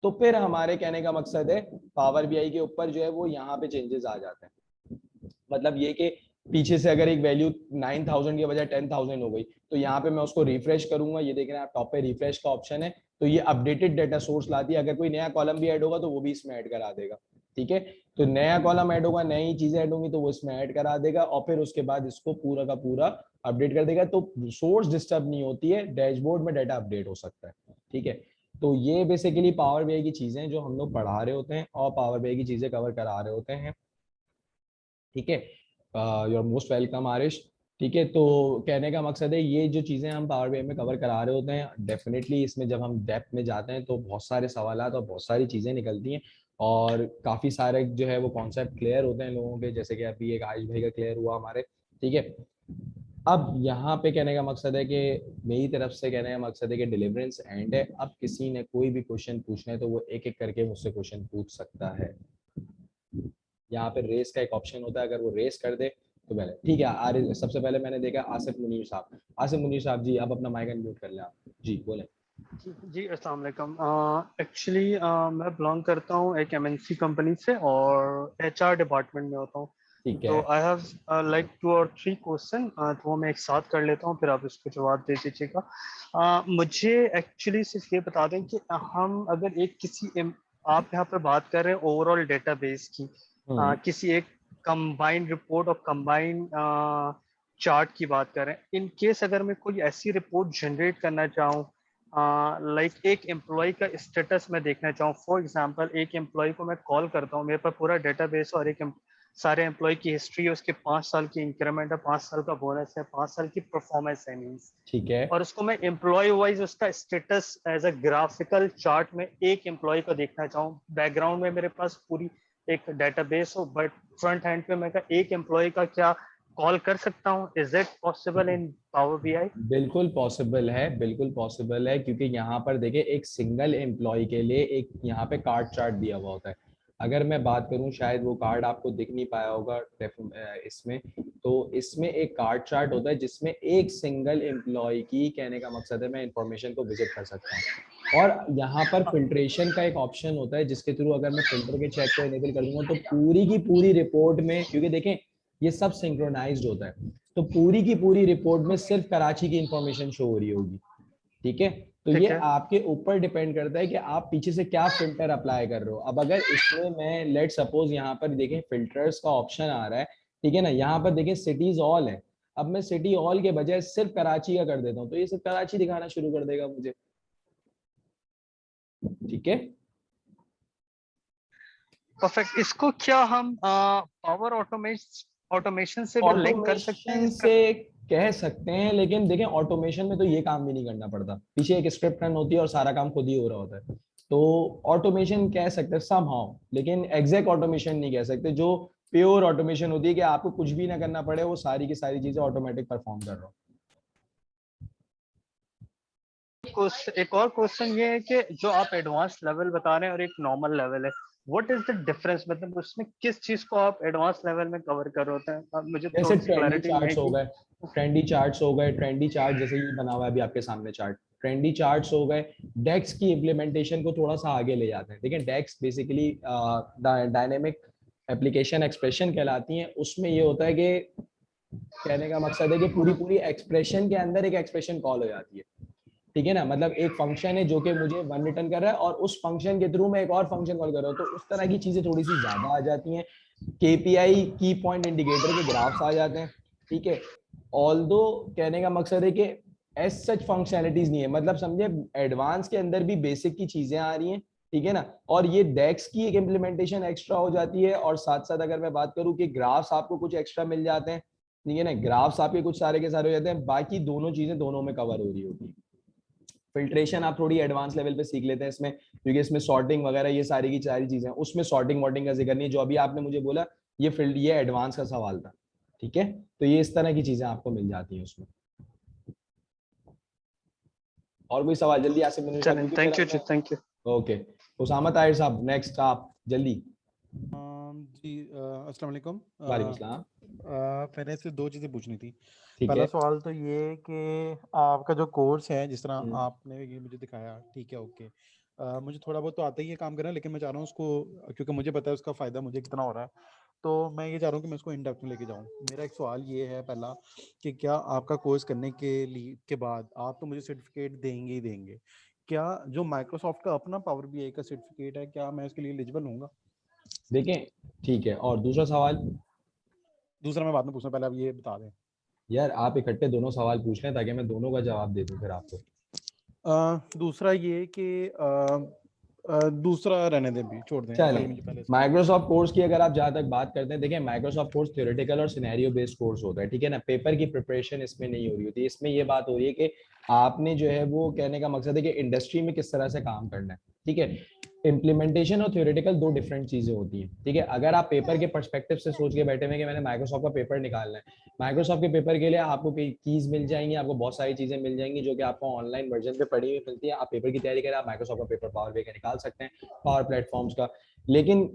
Speaker 1: तो फिर हमारे कहने का मकसद है पावर बीआई के ऊपर जो है वो यहाँ पे चेंजेस आ जाते हैं। मतलब ये कि पीछे से अगर एक वैल्यू 9000 के बजाय 10000 हो गई, तो यहाँ पे मैं उसको रिफ्रेश करूंगा, ये देख रहे हैं आप टॉप पे रिफ्रेश का ऑप्शन है, तो ये अपडेटेड डेटा सोर्स लाती है। अगर कोई नया कॉलम भी ऐड होगा तो वो भी इसमें ऐड करा देगा। ठीक है, तो नया कॉलम ऐड होगा, नई चीजें ऐड होंगी तो वो इसमें ऐड करा देगा, और फिर उसके बाद इसको पूरा का पूरा अपडेट कर देगा। तो सोर्स डिस्टर्ब नहीं होती है, डैशबोर्ड में डाटा अपडेट हो सकता है। ठीक है, तो ये बेसिकली पावर बीआई की चीजें जो हम लोग पढ़ा रहे होते हैं और पावर बीआई की चीजें कवर करा रहे होते हैं। ठीक है, you are most welcome Arish. ठीक है, तो कहने का मकसद है ये जो चीज़ें हम पावर बीआई में कवर करा रहे होते हैं, डेफिनेटली इसमें जब हम डेप्थ में जाते हैं तो बहुत सारे सवालात और बहुत सारी चीज़ें निकलती हैं, और काफ़ी सारे जो है वो कॉन्सेप्ट क्लियर होते हैं लोगों के, जैसे कि अभी एक आयुष भाई का क्लियर हुआ हमारे। ठीक है, अब यहाँ पे कहने का मकसद है कि मेरी तरफ से कहने का मकसद है कि डिलीवरेंस एंड है। अब किसी ने कोई भी क्वेश्चन पूछना है तो वो एक एक करके मुझसे क्वेश्चन पूछ सकता है। यहाँ पे रेस का एक ऑप्शन होता है, अगर वो रेस कर दे तो पहले ठीक है। सबसे पहले मैंने देखा आसिफ मुनीर साहब। आसिफ मुनीर साहब जी, आप अपना माइक अनम्यूट कर लें, आप जी बोलें।
Speaker 3: जी अस्सलाम वालेकुम। एक्चुअली मैं बिलोंग करता हूँ एक एमएनसी कंपनी से और एचआर डिपार्टमेंट में होता हूँ।
Speaker 1: ठीक
Speaker 3: तो
Speaker 1: है,
Speaker 3: आई हैव लाइक 2 और 3 क्वेश्चन, तो वो मैं एक साथ कर लेता हूँ, फिर आप इसको जवाब दे दीजिएगा। मुझे एक्चुअली सिर्फ ये बता दें कि हम अगर एक आप यहाँ पर बात कर रहे हैं ओवरऑल डेटाबेस की, किसी एक कंबाइंड रिपोर्ट और कंबाइंड चार्ट की बात कर रहे हैं। इन केस अगर मैं कोई ऐसी रिपोर्ट जनरेट करना चाहूँ, लाइक एक एम्प्लॉय का स्टेटस मैं देखना चाहूँ, फॉर एग्जांपल एक एम्प्लॉय को मैं कॉल करता हूँ, मेरे पास पूरा डेटाबेस और एक सारे एम्प्लॉय की हिस्ट्री है, उसके 5 साल की इंक्रीमेंट है, 5 साल का बोनस है, 5 साल की परफॉर्मेंस है मीन्स,
Speaker 1: ठीक है,
Speaker 3: और उसको मैं एम्प्लॉय वाइज उसका status as a graphical chart में एक एम्प्लॉय को देखना चाहूँ। बैकग्राउंड में मेरे पास पूरी एक डेटाबेस हो, बट फ्रंट हैंड पे मैं एक एम्प्लॉय का क्या कॉल कर सकता हूँ? Is it possible in power BI?
Speaker 1: बिल्कुल पॉसिबल है, बिल्कुल पॉसिबल है, क्योंकि यहाँ पर देखिए एक सिंगल एम्प्लॉय के लिए एक यहाँ पे कार्ड चार्ट दिया हुआ होता है। अगर मैं बात करूं, शायद वो कार्ड आपको दिख नहीं पाया होगा इसमें, तो इसमें एक कार्ड चार्ट होता है जिसमें एक सिंगल एम्प्लॉय की, कहने का मकसद है, मैं इंफॉर्मेशन को विजिट कर सकता हूँ। और यहाँ पर फिल्ट्रेशन का एक ऑप्शन होता है जिसके थ्रू अगर मैं फिल्टर के चेक को इनेबल कर दूंगा तो पूरी की पूरी रिपोर्ट में, क्योंकि देखें ये सब सिंक्रोनाइज्ड होता है, तो पूरी की पूरी रिपोर्ट में सिर्फ कराची की इंफॉर्मेशन शो हो रही होगी। ठीक है, तो ये
Speaker 3: ठीक है।
Speaker 1: आपके ऊपर डिपेंड करता है कि आप पीछे से क्या फिल्टर अप्लाई कर रहे हो। अब अगर इसमें मैं लेट सपोज यहाँ पर देखें फिल्टर्स का ऑप्शन आ रहा है, ठीक है ना, यहाँ पर देखें सिटीज ऑल है, अब मैं सिटी ऑल के बजाय सिर्फ कराची का कर देता हूँ तो ये सिर्फ कराची दिखाना शुरू कर देगा मुझे। ठीक है,
Speaker 3: परफेक्ट। इसको क्या हम पावर ऑटोमेशन से भी लिंक कर सकते हैं
Speaker 1: ऑटोमेशन से कह सकते हैं, लेकिन देखें ऑटोमेशन में तो ये काम भी नहीं करना पड़ता, पीछे एक स्क्रिप्ट रन होती है और सारा काम खुद ही हो रहा होता है। तो ऑटोमेशन कह सकते हैं समहाउ, लेकिन एग्जैक्ट ऑटोमेशन नहीं कह सकते। जो प्योर ऑटोमेशन होती है कि आपको कुछ भी ना करना पड़े, वो सारी की सारी चीजें ऑटोमेटिक परफॉर्म कर रहा हो।
Speaker 3: एक और क्वेश्चन ये है कि जो आप एडवांस लेवल बता रहे हैं और एक नॉर्मल लेवल है, व्हाट इज द डिफरेंस, मतलब उसमें किस चीज को आप एडवांस लेवल में कवर कर रहे होते हैं? मुझे
Speaker 1: जैसे
Speaker 3: थोड़ी सी
Speaker 1: ट्रेंडी
Speaker 3: क्लैरिटी
Speaker 1: चार्ट्स
Speaker 3: नहीं
Speaker 1: हो
Speaker 3: थी।
Speaker 1: गए, ट्रेंडी चार्ट्स हो गए, ट्रेंडी चार्ट जैसे ये बना हुआ है अभी आपके सामने चार्ट, ट्रेंडी चार्ट्स हो गए, डेक्स की इम्प्लीमेंटेशन को थोड़ा सा आगे ले जाते हैं। देखिए डेक्स बेसिकली डायनेमिक एप्लीकेशन एक्सप्रेशन कहलाती हैं। उसमें ये होता है कि कहने का मकसद है कि पूरी पूरी एक्सप्रेशन के अंदर एक एक्सप्रेशन कॉल हो जाती है। ठीक है ना, मतलब एक फंक्शन है जो कि मुझे वन रिटर्न कर रहा है और उस फंक्शन के थ्रू मैं एक और फंक्शन कॉल कर रहा हूँ, तो उस तरह की चीजें थोड़ी सी ज्यादा आ जाती हैं। केपीआई की पॉइंट इंडिकेटर के ग्राफ्स आ जाते हैं। ठीक है, ऑल्दो कहने का मकसद है कि एज सच फंक्शनैलिटीज नहीं है, मतलब समझे एडवांस के अंदर भी बेसिक की चीजें आ रही हैं। ठीक है ना, और ये डेक्स की एक इम्प्लीमेंटेशन एक्स्ट्रा हो जाती है, और साथ साथ अगर मैं बात करूं कि ग्राफ्स आपको कुछ एक्स्ट्रा मिल जाते हैं। ठीक है ना, ग्राफ्स आपके कुछ सारे के सारे हो जाते हैं, बाकी दोनों चीजें दोनों में कवर हो रही होती है। फिल्ट्रेशन आप थोड़ी एडवांस लेवल पे सीख लेते हैं इसमें, क्योंकि इसमें सॉर्टिंग वगैरह ये सारी की सारी चीजें, उसमें सॉर्टिंग वॉर्टिंग का जिक्र नहीं है, जो अभी आपने मुझे बोला ये फील्ड, ये एडवांस का सवाल था। ठीक है, तो ये इस तरह की चीजें आपको मिल जाती हैं उसमें। और कोई सवाल जल्दी आसिफ मुनीर साहब,
Speaker 3: चलें,
Speaker 1: क्योंकि फिर
Speaker 3: थैंक यू जी,
Speaker 1: हमें,
Speaker 3: thank you.
Speaker 1: Okay Usama Tahir साहब नेक्स्ट आप जल्दी।
Speaker 4: जी अस्सलाम वालेकुम।
Speaker 1: वालेकुम सलाम।
Speaker 4: मैंने से दो चीज़ें पूछनी थी।
Speaker 1: ठीक
Speaker 4: पहला
Speaker 1: है।
Speaker 4: सवाल तो ये कि आपका जो कोर्स है, जिस तरह
Speaker 1: हम्म,
Speaker 4: आपने ये मुझे दिखाया, ठीक है, ओके। मुझे थोड़ा बहुत तो आता ही है काम करना, लेकिन मैं चाह रहा हूँ उसको, क्योंकि मुझे पता है उसका फ़ायदा मुझे कितना हो रहा है, तो मैं ये चाह रहा हूँ कि मैं उसको इन डेप्थ में लेके जाऊँ। मेरा एक सवाल ये है पहला, कि क्या आपका कोर्स करने के बाद आप तो मुझे सर्टिफिकेट देंगे ही देंगे, क्या जो माइक्रोसॉफ्ट का अपना पावर बीआई का सर्टिफिकेट है, क्या मैं उसके लिए एलिजिबल हूँगा?
Speaker 1: देखें ठीक है, और दूसरा सवाल?
Speaker 4: दूसरा मैं बाद में पूछना, पहले आप ये बता दें।
Speaker 1: यार आप इकट्ठे दोनों सवाल पूछ लें ताकि मैं दोनों का जवाब दे दूं फिर आपको।
Speaker 4: दूसरा ये कि दूसरा रहने दें, भी छोड़ दें,
Speaker 1: चलें,
Speaker 4: अभी मुझे पहले इसका
Speaker 1: माइक्रोसॉफ्ट कोर्स की अगर आप जहाँ तक बात करते हैं, देखिए माइक्रोसॉफ्ट कोर्स थ्योरेटिकल और सिनेरियो बेस्ड कोर्स होता है। ठीक है ना, पेपर की प्रिपरेशन इसमें नहीं हो रही होती, इसमें ये बात हो रही है कि आपने जो है वो, कहने का मकसद है कि इंडस्ट्री में किस तरह से काम करना है। ठीक है, इम्प्लीमेंटेशन और थ्योरेटिकल दो डिफरेंट चीजें होती हैं। ठीक है, अगर आप पेपर के पर्सपेक्टिव से सोच के बैठे हुए कि मैंने माइक्रोसॉफ्ट का पेपर निकालना है, माइक्रोसॉफ्ट के पेपर के लिए आपको कीज मिल जाएंगी, आपको बहुत सारी चीजें मिल जाएंगी जो कि आपको ऑनलाइन वर्जन पे पढ़ी हुई मिलती है। आप पेपर की तैयारी करें, आप माइक्रोसॉफ्ट का पेपर पावर पे निकाल सकते हैं, पावर प्लेटफॉर्म्स का। लेकिन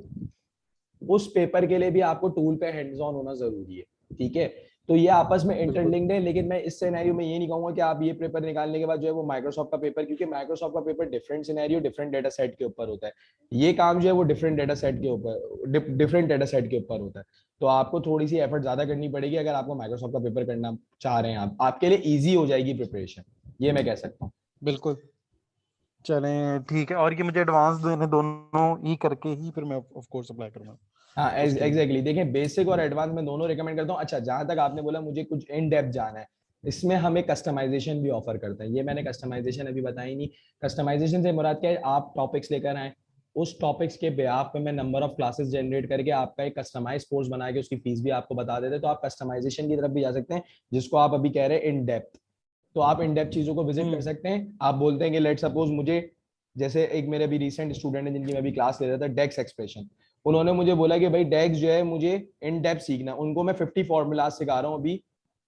Speaker 1: उस पेपर के लिए भी आपको टूल पे हैंड्स ऑन होना जरूरी है। ठीक है, तो ये आपस में
Speaker 4: बिल्कुल।
Speaker 1: इंटरलिंक्ड है, लेकिन मैं इस सिनेरियो में ये नहीं कहूंगा कि आप ये पेपर निकालने के बाद जो है वो माइक्रोसॉफ्ट का पेपर, क्योंकि माइक्रोसॉफ्ट का paper different scenario different data set के ऊपर होता है, ये काम जो है वो डिफरेंट डेटा सेट के ऊपर, डिफरेंट डेटा सेट के ऊपर होता है। तो आपको थोड़ी सी एफर्ट ज्यादा करनी पड़ेगी अगर आपको माइक्रोसॉफ्ट का पेपर करना चाह रहे हैं। आप, आपके लिए ईजी हो जाएगी प्रिपरेशन, ये मैं कह सकता हूँ।
Speaker 4: बिल्कुल, चलें ठीक है। और ये मुझे एडवांस देने दोनों ही करके ही फिर मैं ऑफ कोर्स अप्लाई करूंगा
Speaker 1: हाँ
Speaker 4: उसके लिए।
Speaker 1: एग्जैक्टली, देखिए बेसिक और एडवांस में दोनों रिकमेंड करता हूँ। अच्छा, जहां तक आपने बोला मुझे कुछ इन डेप्थ जाना है, इसमें हम एक कस्टमाइजेशन भी ऑफर करते हैं। ये मैंने कस्टमाइजेशन अभी बताई नहीं। कस्टमाइजेशन से मुराद क्या है, आप टॉपिक्स लेकर आए, उस टॉपिक्स के बेहाफ पे मैं नंबर ऑफ क्लासेस जनरेट करके आपका एक कस्टमाइज कोर्स बना के उसकी फीस भी आपको बता देते हैं। तो आप कस्टमाइजेशन की तरफ भी जा सकते हैं, जिसको आप अभी कह रहे हैं इन डेप्थ। तो आप इन डेप्थ चीजों को विजिट कर सकते हैं। आप बोलते हैं कि लेट सपोज मुझे, जैसे एक मेरे अभी रिसेंट स्टूडेंट है जिनकी मैं अभी क्लास ले रहा था, डेक्स एक्सप्रेशन, उन्होंने मुझे बोला कि भाई डेक्स जो है मुझे इन डेप्थ सीखना, उनको मैं 50 फॉर्मूलाज सिखा रहा हूँ अभी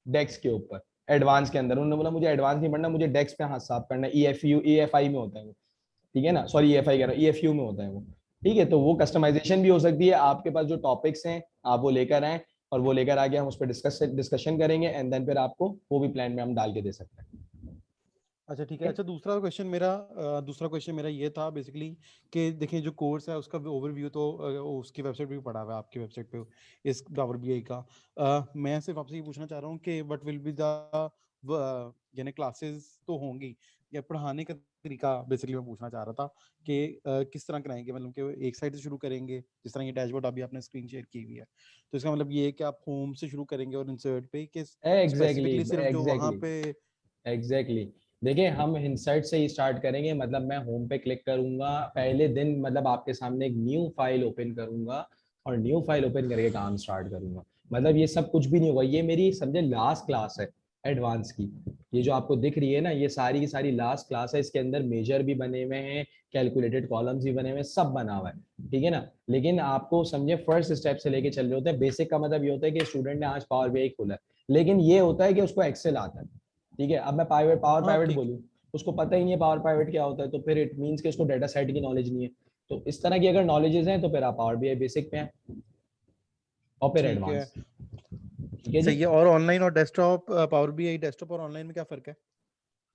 Speaker 1: डेक्स के ऊपर, एडवांस के अंदर। उन्होंने बोला मुझे एडवांस नहीं पढ़ना, मुझे डेक्स पे हाथ साफ करना है, EFU EFI में होता है वो। ठीक है ना, सॉरी EFI कह रहा हूँ, EFU में होता है वो। ठीक है, तो वो कस्टमाइजेशन भी हो सकती है। आपके पास जो टॉपिक्स हैं आप वो लेकर आए और वो लेकर आके हम उस पर डिस्कशन करेंगे एंड देन फिर आपको वो भी प्लान में हम डाल के दे सकते हैं।
Speaker 4: अच्छा ठीक है। अच्छा दूसरा क्वेश्चन मेरा ये था बेसिकली कि देखिए जो कोर्स है उसका ओवरव्यू तो उसकी वेबसाइट पे भी पड़ा हुआ है, आपकी वेबसाइट पे इस पावर बीआई का। मैं सिर्फ आपसे ये पूछना चाह रहा हूँ कि व्हाट विल बी द यानी क्लासेस तो होंगी या पढ़ाने का तरीका बेसिकली मैं पूछना चाह रहा था कि किस तरह कराएंगे, मतलब कि एक साइड से शुरू करेंगे जिस तरह ये डैशबोर्ड अभी आपने स्क्रीन शेयर की हुई है, तो इसका मतलब ये है कि आप होम से शुरू करेंगे और इंसर्ट पे कि
Speaker 1: एग्जैक्टली
Speaker 4: स्पेसिफिकली सिर्फ जो वहाँ
Speaker 1: एग्जैक्टली
Speaker 4: पे।
Speaker 1: एग्जैक्टली देखिए, हम इनसाइट से ही स्टार्ट करेंगे। मतलब मैं होम पे क्लिक करूंगा पहले दिन, मतलब आपके सामने एक न्यू फाइल ओपन करूंगा और न्यू फाइल ओपन करके काम स्टार्ट करूंगा। मतलब ये सब कुछ भी नहीं होगा, ये मेरी समझे लास्ट क्लास है एडवांस की। ये जो आपको दिख रही है ना, ये सारी की सारी लास्ट क्लास है। इसके अंदर मेजर भी बने हुए हैं, कैलकुलेटेड कॉलम्स भी बने हुए हैं, सब बना हुआ है, ठीक है ना। लेकिन आपको समझे फर्स्ट स्टेप से लेके चल रहे होते हैं। बेसिक का मतलब ये होता है कि स्टूडेंट ने आज पावर बीआई खोला है, लेकिन ये होता है कि उसको एक्सेल आता है, ठीक है। अब मैं पावर
Speaker 4: हाँ
Speaker 1: पाइवट
Speaker 4: ठीक।
Speaker 1: बोलूँ, उसको पता ही नहीं है पावर पाइवट क्या होता है, तो फिर इट मींस कि उसको डाटा सेट की नॉलेज नहीं है। तो इस तरह की अगर नॉलेजेस हैं तो फिर आप पावर बीआई बेसिक पे हैं और फिर
Speaker 4: ठीक है,
Speaker 1: एडवांस। ठीक है जी।
Speaker 4: सही है। और ऑनलाइन और डेस्कटॉप, पावर बीआई डेस्कटॉप और ऑनलाइन में क्या फर्क है?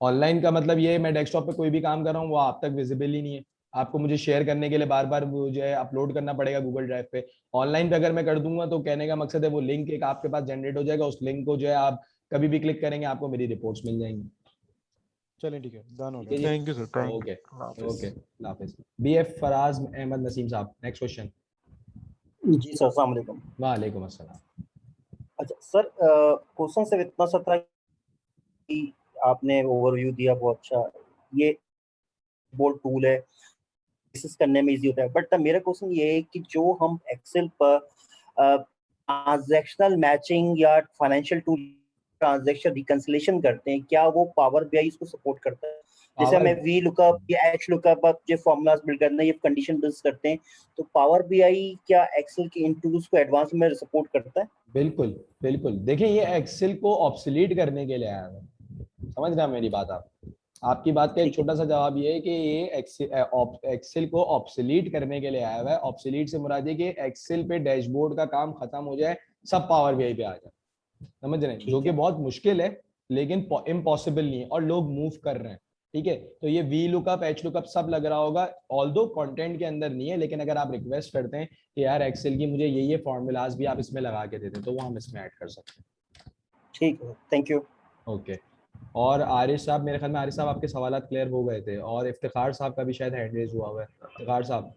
Speaker 1: ऑनलाइन का मतलब ये है, मैं डेस्कटॉप पे कोई भी काम कर रहा हूँ वो आप तक विजिबल ही नहीं है। आपको मुझे शेयर करने के लिए बार बार मुझे अपलोड करना पड़ेगा गूगल ड्राइव पे। ऑनलाइन पे अगर मैं कर दूंगा तो कहने का मकसद है वो लिंक एक आपके पास जनरेट हो जाएगा, उस लिंक को जो है आप कभी भी क्लिक करेंगे आपको मेरी रिपोर्ट्स मिल जाएंगी।
Speaker 4: चलें ठीक है, डन हो
Speaker 1: ठीक
Speaker 4: गया।
Speaker 1: है जी।
Speaker 4: Thank you sir, thank
Speaker 1: okay.
Speaker 4: You, हाफिज।
Speaker 1: ओके, हाफिज। बी एफ फराज अहमद नसीम साहब, नेक्स्ट क्वेश्चन।
Speaker 5: जी सर, अस्सलाम वालेकुम।
Speaker 1: वालेकुम अस्सलाम।
Speaker 5: अच्छा सर, क्वेश्चन सिर्फ इतना सा था कि आपने ओवरव्यू दिया, बहुत अच्छा। ये बोल्ड टूल है, डिस्कस करने में इजी होता है, बट मेरा क्वेश्चन ये है कि जो हम एक्सेल पर ट्रांजैक्शनल मैचिंग या फाइनेंशियल टूल ट्रांजैक्शन रिकंसिलेशन करते हैं, क्या वो पावर बीआई इसको सपोर्ट करता है? जैसे
Speaker 1: पावर
Speaker 5: हमें वी लुकअप या एच लुकअप आप जो फॉर्मूलाज बिल्ड करना है, ये कंडीशन बिल्ड करते हैं, तो पावर बीआई क्या एक्सेल के इन टूल्स को एडवांस में सपोर्ट करता है?
Speaker 1: बिल्कुल बिल्कुल। देखिए ये एक्सेल को ऑब्सोलीट करने के लिए आया है, समझ रहे हैं मेरी बात आप। आपकी बात का एक
Speaker 5: ठीक है।
Speaker 1: छोटा सा जवाब ये है कि ये एक्सेल को ऑब्सोलीट करने के लिए आया हुआ है। ऑब्सोलीट से मुराद है कि एक्सेल पे डैशबोर्ड का काम खत्म हो जाए, सब पावर बीआई पे आ जाए, समझ रहे हैं, जो
Speaker 5: ठीक
Speaker 1: कि
Speaker 5: है।
Speaker 1: बहुत मुश्किल है लेकिन इम्पॉसिबल नहीं है और लोग मूव कर रहे हैं। ठीक है, तो ये वी लुकअप एच लुकअप सब लग रहा होगा, ऑल्दो कंटेंट के अंदर नहीं है, लेकिन अगर आप रिक्वेस्ट करते हैं कि यार एक्सेल की मुझे ये फॉर्मूलाज भी आप इसमें लगा के दे दें तो वो हम इसमें ऐड कर सकते हैं।
Speaker 5: ठीक है, थैंक यू।
Speaker 1: ओके। और आरिश साहब, मेरे ख्याल में आरिश साहब आपके सवालात क्लियर हो गए थे और इफ्तिखार साहब का भी शायद हैंड रेज हुआ हुआ है। इफ्तिखार साहब।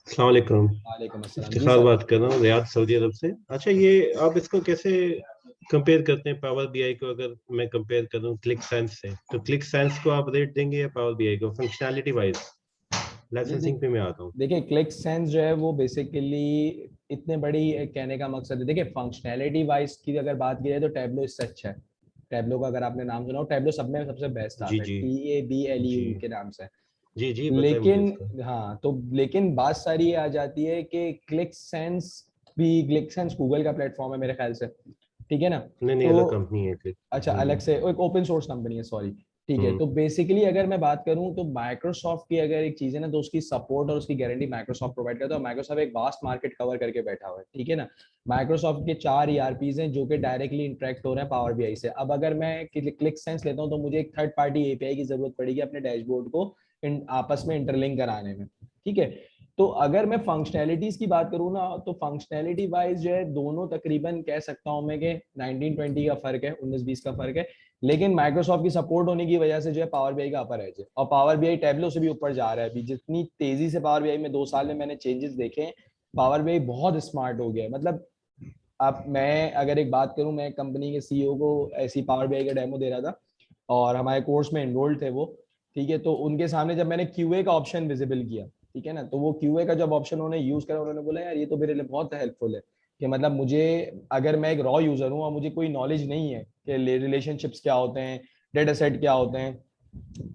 Speaker 6: अस्सलाम वालेकुम।
Speaker 1: वालेकुम अस्सलाम जी
Speaker 6: इफ्तिखार
Speaker 1: सर।
Speaker 6: बात कर रहा हूँ, रियाद सऊदी अरब से। अच्छा, ये आप इसको कैसे कंपेयर करते हैं पावर बीआई को? अगर मैं कंपेयर करूँ क्लिक सेंस से, तो क्लिक सेंस को आप रेट देंगे या पावर बीआई को फंक्शनैलिटी वाइज?
Speaker 1: जी
Speaker 6: लाइसेंसिंग पे मैं आता हूँ।
Speaker 1: देखिए क्लिक सेंस जो है वो बेसिकली इतने बड़ी कहने का मकसद है, देखिए फंक्शनैलिटी वाइज की अगर बात की जाए तो टैबलो इससे अच्छा है। टैबलो का अगर आपने नाम सुना हो, टैबलो सब में सबसे बेस्ट
Speaker 6: जी
Speaker 1: आता है,
Speaker 6: जी
Speaker 1: TABLEU
Speaker 6: जी
Speaker 1: के नाम से।
Speaker 6: जी जी, पता है मुझे
Speaker 1: लेकिन
Speaker 6: इसका।
Speaker 1: हाँ, तो लेकिन बात सारी ये आ जाती है कि क्लिक सेंस गूगल का प्लेटफॉर्म है मेरे ख्याल से, ठीक है ना।
Speaker 6: नहीं नहीं,
Speaker 1: तो
Speaker 6: अलग कंपनी है क्लिक।
Speaker 1: अच्छा, अलग से एक ओपन सोर्स कंपनी है, सॉरी। ठीक है,
Speaker 6: हम्म।
Speaker 1: तो बेसिकली अगर मैं बात करूं तो माइक्रोसॉफ्ट की अगर एक चीज है ना तो उसकी सपोर्ट और उसकी गारंटी माइक्रोसॉफ्ट प्रोवाइड करता है। माइक्रोसॉफ्ट एक वास्ट मार्केट कवर करके बैठा हुआ है, ठीक है ना। माइक्रोसॉफ्ट के 4 ERPs हैं जो कि डायरेक्टली इंटरेक्ट हो रहे हैं पावर बीआई से। अब अगर मैं क्लिक सेंस लेता हूं तो मुझे एक थर्ड पार्टी एपीआई की जरूरत पड़ेगी अपने डैशबोर्ड को आपस में इंटरलिंक कराने में, ठीक है। तो अगर मैं फंक्शनैलिटीज की बात करूँ ना तो फंक्शनैलिटी वाइज जो है दोनों तकरीबन कह सकता हूं मैं कि 19-20 का फर्क है, 19-20 का फर्क है। लेकिन माइक्रोसॉफ्ट की सपोर्ट होने की वजह से जो है पावर बीआई का अपर एज है और पावर बीआई टैबलो से भी ऊपर जा रहा है अभी। जितनी तेजी से पावर बीआई में 2 साल में मैंने चेंजेस देखे हैं, पावर बीआई बहुत स्मार्ट हो गया है। मतलब अब मैं अगर एक बात करूं, मैं कंपनी के सीईओ को ऐसी पावर बीआई का डेमो दे रहा था और हमारे कोर्स में एनरोल्ड थे वो, ठीक है। तो उनके सामने जब मैंने क्यूए का ऑप्शन विजिबल किया, ठीक है ना, तो वो क्यूए का जब ऑप्शन उन्होंने यूज करा, उन्होंने बोला यार ये तो मेरे लिए बहुत हेल्पफुल है कि मतलब मुझे, अगर मैं एक रॉ यूजर हूँ और मुझे कोई नॉलेज नहीं है कि रिलेशनशिप्स क्या होते हैं, डेटा सेट क्या होते हैं,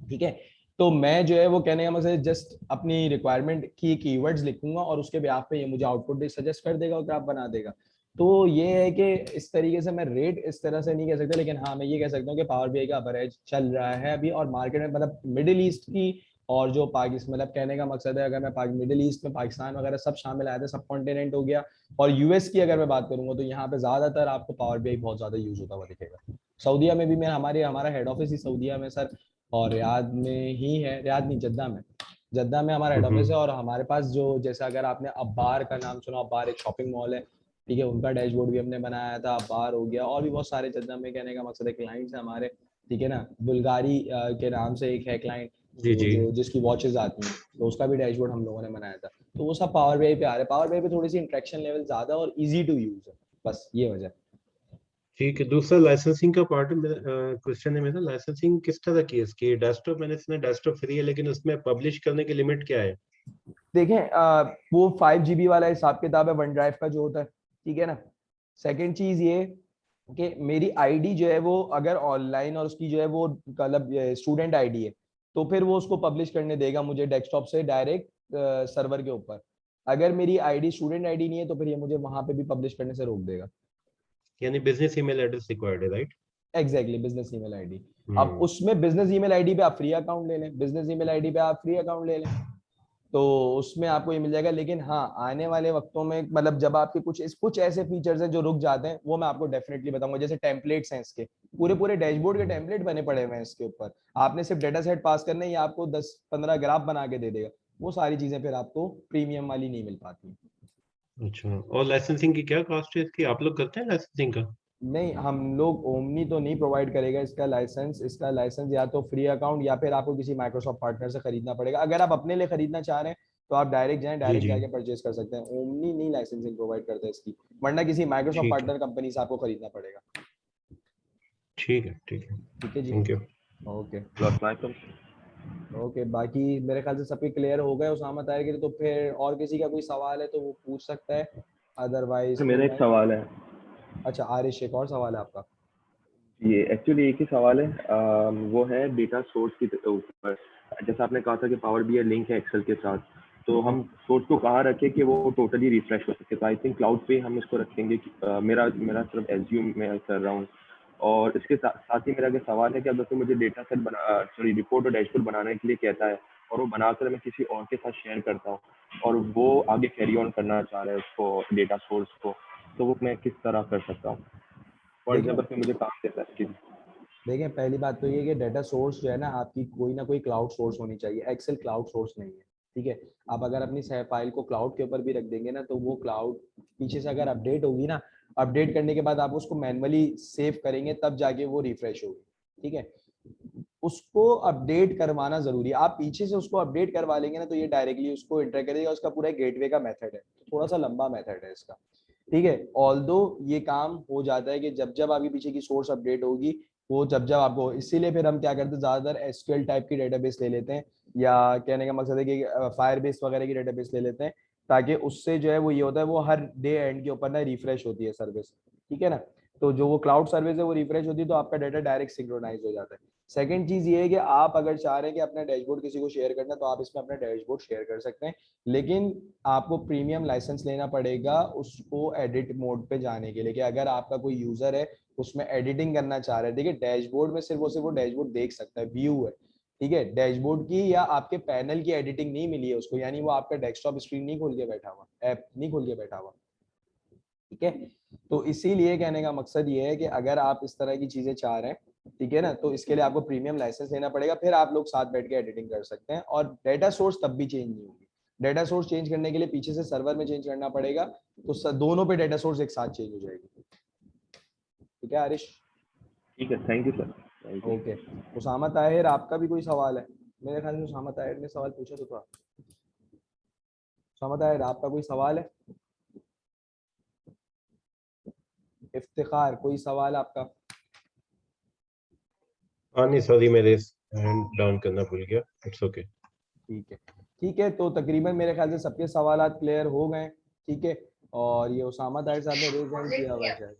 Speaker 1: ठीक है, तो मैं जो है वो कहने का मतलब जस्ट अपनी रिक्वायरमेंट की कीवर्ड्स लिखूंगा और उसके ब्याह पे ये मुझे आउटपुट सजेस्ट कर देगा और ग्राफ बना देगा। तो ये है कि इस तरीके से मैं रेट इस तरह से नहीं कह सकता, लेकिन हाँ मैं ये कह सकता हूँ कि पावर बीआई का अवरेज चल रहा है अभी और मार्केट में, मतलब मिडिल ईस्ट की और जो पाकिस्तान, मतलब कहने का मकसद है अगर मैं मिडिल ईस्ट में पाकिस्तान वगैरह सब शामिल आए थे, सब कॉन्टिनेंट हो गया। और यूएस की अगर मैं बात करूंगा तो यहाँ पे ज्यादातर आपको पावर बीआई बहुत ज्यादा यूज होता हुआ दिखेगा। सऊदीया में भी मैं हमारा हेड ऑफिस ही सऊदीया में सर, और रियाद में ही है, रियाद नहीं जद्दा में, जद्दा में हमारा हेड ऑफिस है। और हमारे पास जो जैसे अगर आपने अब्बार का नाम सुना, अब्बार एक शॉपिंग मॉल है, ठीक है, उनका डैशबोर्ड भी हमने बनाया था, अब्बार हो गया, और भी बहुत सारे जद्दा में, कहने का मकसद है क्लाइंट्स है हमारे, ठीक है ना। बुल्गारी के नाम से एक है क्लाइंट,
Speaker 6: जी
Speaker 1: तो
Speaker 6: जी।
Speaker 1: जो जिसकी वॉचेस आती हैं, तो उसका भी डैशबोर्ड हम लोगों ने बनाया था। तो वो सब पावर बीआई पे आ रहे हैं। पावर बीआई पे थोड़ी सी इंटरेक्शन लेवल ज्यादा और इजी टू यूज है, बस ये वजह।
Speaker 6: ठीक है, दूसरा लाइसेंसिंग का पार्ट है मेरा, क्वेश्चन है मेरा, लाइसेंसिंग किस तरह की है इसकी? डेस्कटॉप मैंने सुना डेस्कटॉप फ्री है, लेकिन उसमें पब्लिश करने की लिमिट क्या है?
Speaker 1: देखें वो 5 GB वाला हिसाब किताब है वन ड्राइव का जो होता है, ठीक है ना। सेकंड चीज ये कि मेरी आईडी जो है वो अगर ऑनलाइन और उसकी जो है वो मतलब स्टूडेंट आईडी है, तो फिर वो उसको पब्लिश करने देगा मुझे डेस्कटॉप से डायरेक्ट सर्वर के ऊपर। अगर मेरी आईडी स्टूडेंट आईडी नहीं है तो फिर ये मुझे वहां पे भी पब्लिश करने से रोक देगा।
Speaker 6: यानी बिजनेस ईमेल एड्रेस रिक्वायर्ड है, right?
Speaker 1: Exactly, business email ID. अब उसमें बिजनेस ईमेल आईडी पे आप फ्री अकाउंट ले लें, बिजनेस ईमेल आईडी पे आप फ्री अकाउंट ले लें, तो उसमें आपको ये मिल जाएगा। लेकिन हाँ, आने वाले वक्तों में मतलब जब आपके कुछ ऐसे फीचर्स हैं जो रुक जाते हैं, वो मैं आपको डेफिनेटली बताऊंगा। जैसे टेम्पलेट्स हैं इसके, पूरे पूरे डैशबोर्ड के टेम्पलेट बने पड़े हुए हैं इसके ऊपर, आपने सिर्फ डेटा सेट पास करना है, ये आपको 10-15 ग्राफ बना के दे देगा। वो सारी चीजें फिर आपको प्रीमियम वाली नहीं मिल पाती।
Speaker 6: अच्छा, और लाइसेंसिंग की क्या कॉस्ट है इसकी? आप लोग करते हैं लाइसेंसिंग का?
Speaker 1: नहीं, हम लोग ओमनी तो नहीं प्रोवाइड करेगा इसका लाइसेंस। इसका लाइसेंस या तो फ्री अकाउंट या फिर आपको किसी माइक्रोसॉफ्ट पार्टनर से खरीदना पड़ेगा। अगर आप अपने लिए खरीदना चाह रहे हैं तो आप डायरेक्ट जाएं,
Speaker 6: जी
Speaker 1: डायरेक्ट
Speaker 6: जी।
Speaker 1: जाके परचेज कर सकते हैं। ओमनी नहीं लाइसेंसिंग प्रोवाइड करता है इसकी, वरना किसी माइक्रोसॉफ्ट
Speaker 6: ठीक है
Speaker 1: पार्टनर कंपनी से आपको खरीदना पड़ेगा।
Speaker 6: ठीक है ठीक है।
Speaker 1: ठीक है जी,
Speaker 6: थैंक यू।
Speaker 1: ओके
Speaker 7: अस्सलाम
Speaker 1: ओके। बाकी मेरे ख्याल से सबके क्लियर हो गए उसामा ताहिर के लिए, तो फिर और किसी का कोई सवाल है तो वो पूछ सकता है, अदरवाइज फिर
Speaker 7: मेरा एक
Speaker 1: मैं।
Speaker 7: सवाल है।
Speaker 1: अच्छा आरिश, एक और सवाल है आपका?
Speaker 7: ये एक्चुअली एक ही सवाल है, वो है डेटा सोर्स की ऊपर। जैसा आपने कहा था कि पावर बीआई लिंक है एक्सेल के साथ, तो हम सोर्स को कहाँ रखें कि वो टोटली रिफ्रेश हो सके? तो आई थिंक क्लाउड पे हम इसको रखेंगे कि मेरा सिर्फ एज्यूम मैं कर रहा हूँ। और इसके साथ ही मेरा अगर सवाल है कि अगर कोई मुझे डेटा सेट रिपोर्ट और डैशबोर्ड बनाने के लिए कहता है और वो बनाकर मैं किसी और के साथ शेयर करता हूँ और वो आगे कैरी ऑन करना चाह रहा है उसको डेटा सोर्स को, तो वो मैं किस तरह कर सकता हूँ? फॉर
Speaker 1: देखिए
Speaker 7: एग्जाम्पल कोई मुझे काम देता है। जी
Speaker 1: देखें, पहली बात तो ये कि डाटा सोर्स जो है ना आपकी कोई ना कोई क्लाउड सोर्स होनी चाहिए। एक्सेल क्लाउड सोर्स नहीं है, ठीक है। आप अगर अपनी फाइल को क्लाउड के ऊपर भी रख देंगे ना, तो वो क्लाउड पीछे से अगर अपडेट होगी ना, अपडेट करने के बाद आप उसको मैनुअली सेव करेंगे तब जाके वो रिफ्रेश होगी, ठीक है। उसको अपडेट करवाना जरूरी है। आप पीछे से उसको अपडेट करवा लेंगे ना, तो ये डायरेक्टली उसको इंटर करेगा। उसका पूरा गेटवे का मेथड है, तो थोड़ा सा लंबा मेथड है इसका, ठीक है। ऑल्दो ये काम हो जाता है कि जब जब आपके पीछे की सोर्स अपडेट होगी, वो जब जब आपको, इसीलिए फिर हम क्या करते हैं, ज्यादातर एसक्यूएल टाइप की डेटाबेस ले लेते हैं, या कहने का मकसद है कि फायरबेस वगैरह की डेटाबेस ले लेते हैं, ताकि उससे जो है वो ये होता है, वो हर डे एंड के ऊपर ना रिफ्रेश होती है सर्विस, ठीक है ना। तो जो वो क्लाउड सर्विस है वो रिफ्रेश होती है, तो आपका डाटा डायरेक्ट सिंक्रोनाइज हो जाता है। सेकंड चीज ये है कि आप अगर चाह रहे हैं कि अपना डैशबोर्ड किसी को शेयर करना, तो आप इसमें अपना डैशबोर्ड शेयर कर सकते हैं, लेकिन आपको प्रीमियम लाइसेंस लेना पड़ेगा उसको एडिट मोड पे जाने के लिए। कि अगर आपका कोई यूजर है उसमें एडिटिंग करना चाह रहा है, देखिए डैशबोर्ड में सिर्फ वो डैशबोर्ड देख सकता है, व्यू है, ठीक है। डैशबोर्ड की या आपके पैनल की एडिटिंग नहीं मिली है उसको, यानी वो आपका डेस्कटॉप स्क्रीन नहीं खोल के बैठा हुआ, ऐप नहीं खोल के बैठा हुआ, ठीक है। तो इसीलिए कहने का मकसद ये है कि अगर आप इस तरह की चीजें चाह रहे हैं, ठीक है ना, तो इसके लिए आपको प्रीमियम लाइसेंस लेना पड़ेगा, फिर आप लोग साथ बैठ के एडिटिंग कर सकते हैं। और डेटा सोर्स तब भी चेंज नहीं होगी। डेटा सोर्स चेंज करने के लिए पीछे से सर्वर में चेंज करना पड़ेगा, तो दोनों पे डेटा सोर्स एक साथ चेंज हो जाएगी, ठीक है आरिश?
Speaker 7: ठीक है, thank you sir, thank you.
Speaker 1: Okay. Usama Tahir, आपका भी कोई सवाल है? मेरे ख्याल में उसामा ताहिर ने सवाल पूछा तो था। उसामा ताहिर, आपका कोई सवाल है? इफ्तिखार, कोई सवाल आपका?
Speaker 6: हाँ नहीं, सॉरी, मेरे हैंड डाउन करना भूल गया। It's okay.
Speaker 1: ठीक है, ठीक है। तो तकरीबन मेरे ख्याल से सबके सवालात क्लियर हो गए, ठीक है। और ये उसामा ताहिर साहब ने रेज हैंड किया हुआ है शायद।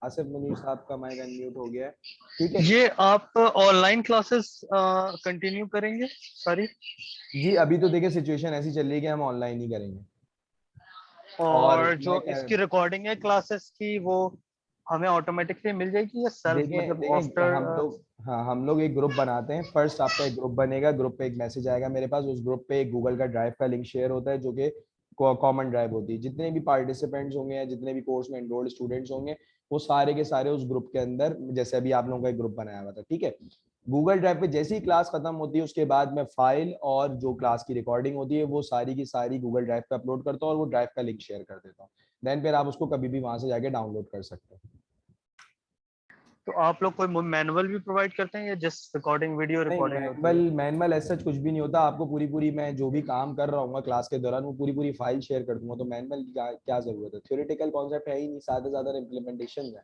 Speaker 1: आसिफ मुनीर साहब का माइक अनम्यूट हो गया है, ठीक है
Speaker 3: ये आप ऑनलाइन क्लासेस कंटिन्यू करेंगे सारी?
Speaker 1: जी। अभी तो देखिए सिचुएशन ऐसी चल रही है कि हम ऑनलाइन ही करेंगे।
Speaker 3: और
Speaker 1: मैं
Speaker 3: जो इसकी रिकॉर्डिंग है क्लासेस की, वो हमें ऑटोमेटिकली मिल जाएगी या सेल्फ
Speaker 1: देखिए
Speaker 3: मतलब
Speaker 1: देखिए
Speaker 3: आफ्टर?
Speaker 1: हम लोग, हाँ हम लोग एक ग्रुप बनाते हैं। फर्स्ट आपका एक ग्रुप बनेगा, ग्रुप पे एक मैसेज आएगा मेरे पास, उस ग्रुप पे एक गूगल का ड्राइव का लिंक शेयर होता है जो कि कॉमन ड्राइव होती है। जितने भी पार्टिसिपेंट्स होंगे या जितने भी कोर्स में एनरोल्ड स्टूडेंट्स होंगे वो सारे के सारे उस ग्रुप के अंदर, जैसे अभी आप लोगों का एक ग्रुप बनाया हुआ था, ठीक है। गूगल ड्राइव पे जैसे ही क्लास खत्म होती है उसके बाद मैं फाइल और जो क्लास की रिकॉर्डिंग होती है वो सारी की सारी गूगल ड्राइव पे अपलोड करता हूँ और वो ड्राइव का लिंक शेयर कर देता हूँ। देन फिर आप उसको कभी भी वहां से जाके डाउनलोड कर सकते हैं।
Speaker 3: तो आप लोग कोई मैनुअल भी प्रोवाइड करते हैं या जस्ट रिकॉर्डिंग, वीडियो
Speaker 1: नहीं,
Speaker 3: रिकॉर्डिंग होती
Speaker 1: मैनुअल
Speaker 3: है?
Speaker 1: मैनुअल ऐसा कुछ भी नहीं होता। आपको पूरी पूरी मैं जो भी काम कर रहा हूँ क्लास के दौरान वो पूरी पूरी फाइल शेयर कर दूंगा, तो मैनुअल की क्या जरूरत है। थ्योरेटिकल कॉन्सेप्ट है ही नहीं, सादा सादा इम्प्लीमेंटेशन है।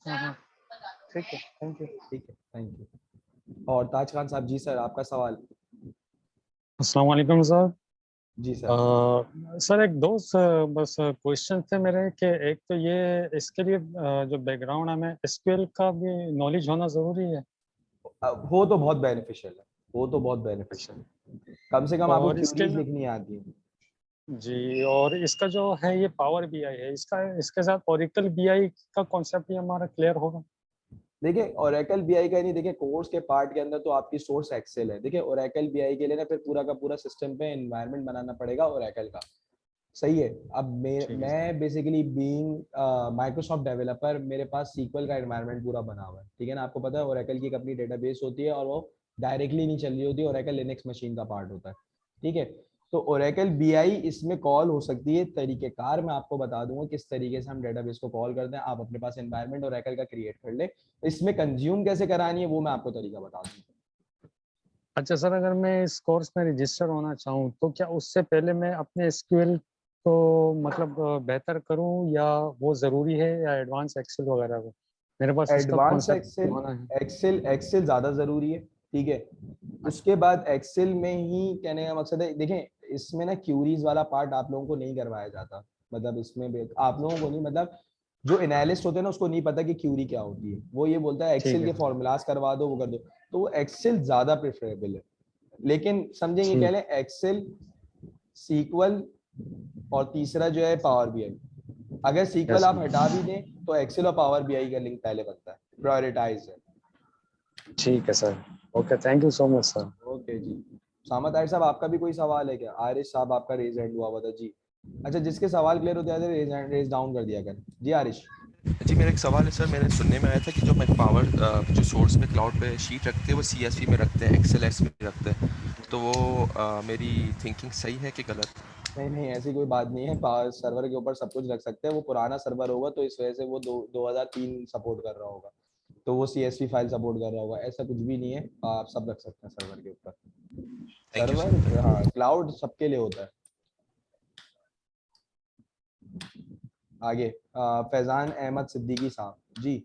Speaker 3: हाँ, ठीक है, थैंक यू।
Speaker 1: ठीक है, थैंक यू। और ताज खान साहब, जी सर आपका सवाल।
Speaker 8: अस्सलाम वालेकुम सर।
Speaker 1: जी सर।
Speaker 8: सर एक दो बस क्वेश्चन थे मेरे कि एक तो ये इसके लिए जो बैकग्राउंड हमें एसक्यूएल का भी नॉलेज होना जरूरी है।
Speaker 1: हो तो बहुत बेनिफिशियल है, वो तो बहुत बेनिफिशियल है। कम से कम आपको
Speaker 8: और इसके
Speaker 1: क्यूरीज लिखनी आती है।
Speaker 8: जी, और इसका जो है ये पावर बीआई है, इसका इसके साथ ओरेकल बीआई का कॉन्सेप्ट भी हमारा क्लियर होगा।
Speaker 1: देखिए ओरेकल बीआई का नहीं, देखिए कोर्स के पार्ट के अंदर तो आपकी सोर्स एक्सेल है। देखिए ओरेकल बीआई के लिए ना फिर पूरा का पूरा सिस्टम पे एनवायरनमेंट बनाना पड़ेगा ओरेकल का। सही है। अब
Speaker 8: ठीक है
Speaker 1: मैं बेसिकली बीइंग माइक्रोसॉफ्ट डेवलपर, मेरे पास सीक्वल का एनवायरनमेंट पूरा बना हुआ है, ठीक है ना। आपको पता है ओरेकल की एक अपनी डेटाबेस होती है और वो डायरेक्टली नहीं चल रही होती, ओरेकल लिनक्स मशीन का पार्ट होता है, ठीक है। तो ओरेकल बीआई इसमें कॉल हो सकती है। तरीकेकार मैं आपको बता दूंगा किस तरीके से हम डेटाबेस को कॉल करते हैं। आप अपने पास एनवायरनमेंट ओरेकल का क्रिएट कर ले, इसमें कंज्यूम कैसे करानी है वो मैं आपको तरीका बता दूंगा।
Speaker 8: अच्छा सर, अगर मैं इस कोर्स में रजिस्टर होना चाहूँ तो क्या उससे पहले मैं अपने एसक्यूएल को मतलब बेहतर करूँ, या वो ज़रूरी है, या एडवांस एक्सेल वगैरह को मेरे पास इसका
Speaker 1: एडवांस
Speaker 8: कॉन्सेप्ट
Speaker 1: एक्सेल,
Speaker 8: होना है?
Speaker 1: एक्सेल ज्यादा जरूरी है, ठीक है। उसके बाद एक्सेल में ही कहने का मकसद है, देखें इसमें ना क्यूरीज वाला पार्ट आप लोगों को नहीं करवाया जाता। मतलब इसमें आप लोगों को नहीं, मतलब जो एनालिस्ट होते हैं ना उसको नहीं पता कि क्यूरी क्या होती है। वो ये बोलता है
Speaker 8: ठीक
Speaker 1: एक्सेल
Speaker 8: है
Speaker 1: के फॉर्मूलाज करवा दो, वो कर दो। तो वो एक्सेल ज्यादा प्रेफरेबल है। लेकिन समझेंगे क्या
Speaker 8: ठीक।
Speaker 1: लें, एक्सेल, सीक्वल और तीसरा जो है पावर बीआई। अगर सीक्वल
Speaker 8: यस
Speaker 1: आप हटा भी दें तो एक्सेल और पावर बीआई का लिंक पहले बनता है, प्रायोरिटाइज है।
Speaker 8: ठीक है sir. Okay, thank you so much sir.
Speaker 1: Okay जी। सामत आयर साहब आपका भी कोई सवाल है क्या? आरिश साहब आपका रेज हैंड हुआ था जी। अच्छा, जिसके सवाल क्लियर होते हैं रेज हैंड, रेज डाउन कर दिया कर जी। आरिश
Speaker 9: जी, मेरा एक सवाल है सर। मैंने सुनने में आया था कि जो मैं पावर जो सोर्स में क्लाउड पे शीट रखते हैं वो CSV में रखते हैं, एक्सेल में रखते हैं, तो वो मेरी थिंकिंग सही है कि गलत?
Speaker 1: नहीं नहीं, ऐसी कोई बात नहीं है। पावर सर्वर के ऊपर सब कुछ रख सकते हैं। वो पुराना सर्वर होगा तो इस वजह से वो 2003 सपोर्ट कर रहा होगा, तो वो CSV फाइल सपोर्ट कर रहा होगा। ऐसा कुछ भी नहीं है, आप सब रख सकते हैं सर्वर के ऊपर।
Speaker 9: Thank you
Speaker 1: server,
Speaker 9: sir.
Speaker 1: हाँ क्लाउड सबके लिए होता है। आगे फैजान अहमद सिद्दीकी साहब जी।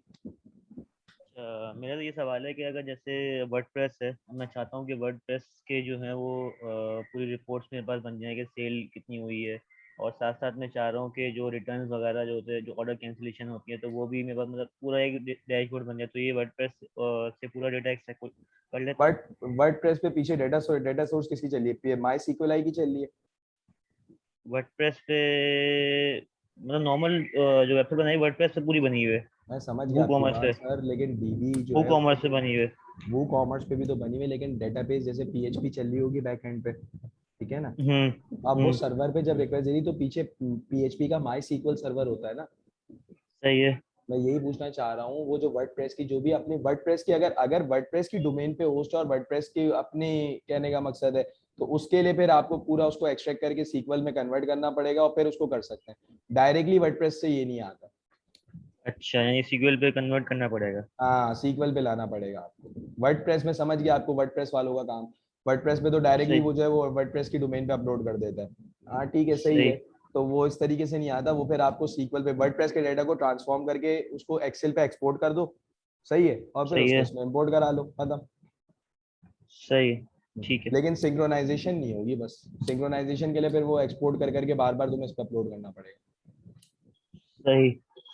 Speaker 10: मेरा तो ये सवाल है कि अगर जैसे वर्डप्रेस है, मैं चाहता हूँ कि वर्डप्रेस के जो है वो पूरी रिपोर्ट्स मेरे पास बन जाए कि सेल कितनी हुई है, और साथ साथ मैं चाह रहा हूँ कि जो रिटर्न्स वगैरह जो होते हैं, जो ऑर्डर कैंसिलेशन होती है, तो वो भी मेरे पास मतलब पूरा एक डैशबोर्ड बन जाए। तो ये वर्डप्रेस से पूरा डेटा एक्सट्रैक्ट कर लेता है।
Speaker 1: बट वर्डप्रेस पे पीछे डेटा सोर्स किसकी चल रही है? माई सीक्वल आई की चल रही है।
Speaker 10: वर्डप्रेस पे मतलब नॉर्मल जो वेबसाइट बनाई वर्डप्रेस पे पूरी बनी हुई है,
Speaker 1: मैं समझ गया
Speaker 10: वू
Speaker 1: आपकी
Speaker 10: कॉमर्स
Speaker 1: बात
Speaker 10: पे,
Speaker 1: सर, लेकिन डीबी जो
Speaker 10: वू
Speaker 1: है उस पे
Speaker 10: कॉमर्स से
Speaker 1: तो,
Speaker 10: बनी हुई है।
Speaker 1: वो कॉमर्स पे भी तो बनी हुई है, लेकिन डेटाबेस जैसे PHP चल रही होगी बैक एंड पे, ठीक है ना। अब वो
Speaker 10: हम्म,
Speaker 1: सर्वर पे जब रिक्वेस्ट दे रही तो पीछे PHP का माई सीक्वल सर्वर होता है ना।
Speaker 10: सही है।
Speaker 1: मैं यही पूछना चाह रहा हूँ, वो जो वर्डप्रेस की जो भी अपनी वर्डप्रेस की, अगर अगर वर्डप्रेस की डोमेन पे होस्ट और वर्डप्रेस की अपनी, कहने का मकसद है, तो उसके लिए फिर आपको पूरा उसको एक्सट्रैक्ट करके सीक्वल में कन्वर्ट करना पड़ेगा और फिर उसको कर सकते हैं। डायरेक्टली वर्डप्रेस से ये नहीं आता।
Speaker 10: अच्छा, यानी सीक्वल पे कन्वर्ट करना पड़ेगा।
Speaker 1: हाँ सीक्वल पे लाना पड़ेगा आपको। वर्डप्रेस में समझ गया आपको, वर्डप्रेस वालों का काम। वर्डप्रेस पे तो डायरेक्टली
Speaker 10: सही
Speaker 1: वो जो है वो वर्डप्रेस की डोमेन पे अपलोड कर देता है। हाँ ठीक है, सही
Speaker 10: सही
Speaker 1: है। तो वो इस तरीके से नहीं आता, वो फिर आपको सीक्वल पे वर्डप्रेस के डेटा को ट्रांसफॉर्म करके उसको एक्सेल पे एक्सपोर्ट कर दो, सही है, और फिर
Speaker 10: सही
Speaker 1: उसको
Speaker 10: है।
Speaker 1: इसमें इंपोर्ट करा लो, खत्म।
Speaker 10: सही, ठीक है।
Speaker 1: लेकिन सिंक्रोनाइजेशन नहीं होगी, बस सिंक्रोनाइजेशन के लिए फिर वो एक्सपोर्ट कर करके बार बार तुम्हें इस पर अपलोड करना पड़ेगा।
Speaker 10: सही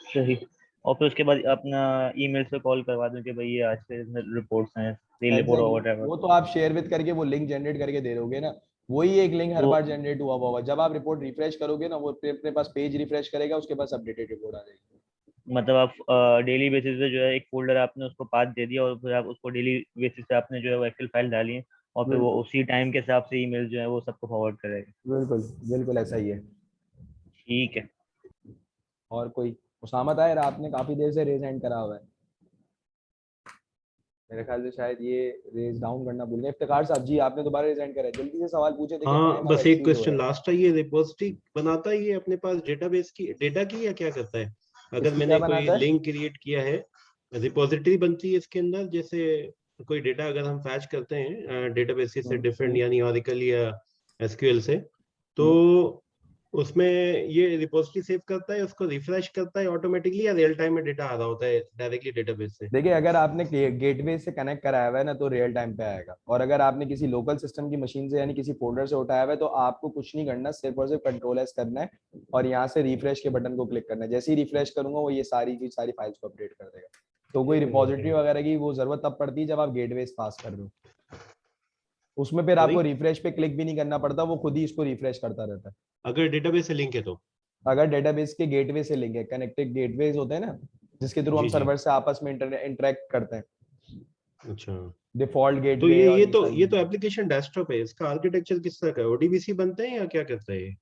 Speaker 10: सही। और फिर उसके बाद अपना ईमेल से कॉल करवा दूं कि भाई ये आज के रिपोर्ट्स हैं, सेल रिपोर्ट और
Speaker 1: एग्जैक्टली,
Speaker 10: व्हाटएवर।
Speaker 1: वो तो आप शेयर विद करके वो लिंक जनरेट करके दे दोगे ना। वही एक लिंक हर
Speaker 10: तो
Speaker 1: बार जनरेट हुआ हुआ होगा। जब आप रिपोर्ट रिफ्रेश करोगे ना, वो अपने पास पेज रिफ्रेश करेगा, उसके पास अपडेटेड रिपोर्ट आ जाएगी।
Speaker 10: मतलब आप डेली बेसिस पे जो है एक फोल्डर आपने उसको पाथ दे दिया और फिर आप उसको डेली बेसिस पे आपने जो है वो एक्सेल फाइल डाली है और फिर वो
Speaker 1: बिल्कुल
Speaker 10: उसी टाइम के हिसाब से ईमेल जो है वो सबको फॉरवर्ड करेगा।
Speaker 1: बिल्कुल बिल्कुल ऐसा ही है।
Speaker 10: ठीक है।
Speaker 1: और कोई? उसामा ताहिर, आपने काफी देर से रेज हैंड करा हुआ है, मेरे ख्याल से शायद ये रेज डाउन करना भूल गए। इफ्तिखार साहब जी, आपने दोबारा रेज हैंड करा है, जल्दी से सवाल पूछे, देखिए
Speaker 6: हाँ,
Speaker 1: टाइम अब
Speaker 6: बस एक
Speaker 1: एक्सीड हो
Speaker 6: क्वेश्चन
Speaker 1: रहा है।
Speaker 6: लास्ट है। ये रिपोजिटरी बनाता है ये अपने पास डेटाबेस की डेटा की, या क्या करता है? अगर
Speaker 1: इसकी क्या
Speaker 6: मैंने कोई
Speaker 1: बनाता है?
Speaker 6: लिंक क्रिएट किया है, रिपोजिटरी बनती है इसके अंदर, जैसे कोई डेटा अगर हम फैच करते हैं डेटाबेस से डिफरेंट, यानी ऑरेकल या एसक्यूएल से, तो उसमें ये रिपोजिटरी सेव करता है, उसको रिफ्रेश करता है ऑटोमेटिकली, या रियल टाइम में डेटा आ रहा होता है डायरेक्टली डेटाबेस से?
Speaker 1: देखिए, अगर आपने गेटवे से कनेक्ट कराया हुआ है ना तो रियल टाइम पे आएगा, और अगर आपने किसी लोकल सिस्टम की मशीन से यानी किसी फोल्डर से उठाया हुआ है तो आपको कुछ नहीं करना, सिर्फ और सिर्फ कंट्रोल एस करना है और यहाँ से रिफ्रेश के बटन को क्लिक करना है। जैसे ही रिफ्रेश करूंगा वो ये सारी की सारी फाइल्स को अपडेट कर देगा। तो कोई रिपोजिटरी वगैरह की वो जरूरत तब पड़ती है जब आप गेटवे पास कर दो, उसमें फिर आपको रिफ्रेश पे क्लिक भी नहीं करना पड़ता, वो खुद ही इसको रिफ्रेश करता रहता है।
Speaker 6: अगर डेटाबेस से लिंक है तो?
Speaker 1: अगर डेटाबेस के गेटवे से लिंक है, कनेक्टेड गेटवेज होते हैं ना जिसके थ्रू हम
Speaker 6: जी जी।
Speaker 1: सर्वर से आपस में इंटरेक्ट करते हैं,
Speaker 6: अच्छा,
Speaker 1: डिफॉल्ट
Speaker 6: तो
Speaker 1: गेटवे और
Speaker 6: ये तो एप्लीकेशन डेस्कटॉप है, इसका आर्किटेक्चर किस तरह का है? ओडीबीसी बनते हैं या क्या करता है ये?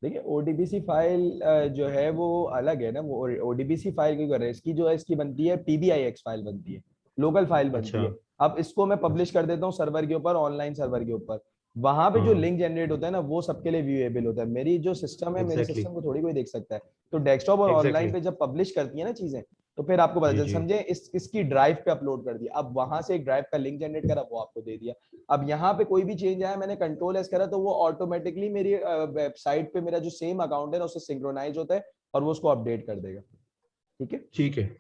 Speaker 1: देखिए, ओडीबीसी फाइल जो है वो अलग है ना, वो ओडीबीसी फाइल क्यों कर रहे हैं, इसकी जो है इसकी बनती है पीबीआईएक्स फाइल बनती है, लोकल फाइल बनती
Speaker 6: अच्छा।
Speaker 1: है। अब इसको मैं पब्लिश कर देता हूँ सर्वर के ऊपर, ऑनलाइन सर्वर के ऊपर, वहां पे जो
Speaker 6: हाँ,
Speaker 1: लिंक जनरेट होता है ना वो सबके लिए व्यूएबल होता है। मेरी जो सिस्टम है, मेरे
Speaker 6: एग्जैक्टली
Speaker 1: सिस्टम को थोड़ी कोई देख सकता है। तो डेस्कटॉप और
Speaker 6: एग्जैक्टली।
Speaker 1: ऑनलाइन पे जब पब्लिश करती है ना चीजें, तो फिर आपको पता
Speaker 6: जी
Speaker 1: चल,
Speaker 6: जी।
Speaker 1: समझे इसकी ड्राइव पे अपलोड कर दिया, अब वहां से एक ड्राइव का लिंक जनरेट करा, वो आपको दे दिया। अब यहाँ पे कोई भी चेंज आया, मैंने कंट्रोल एस करा, तो वो ऑटोमेटिकली मेरी वेबसाइट पे मेरा जो सेम अकाउंट है ना उससे सिंक्रोनाइज होता है और वो उसको अपडेट कर देगा। ठीक है,
Speaker 6: ठीक है,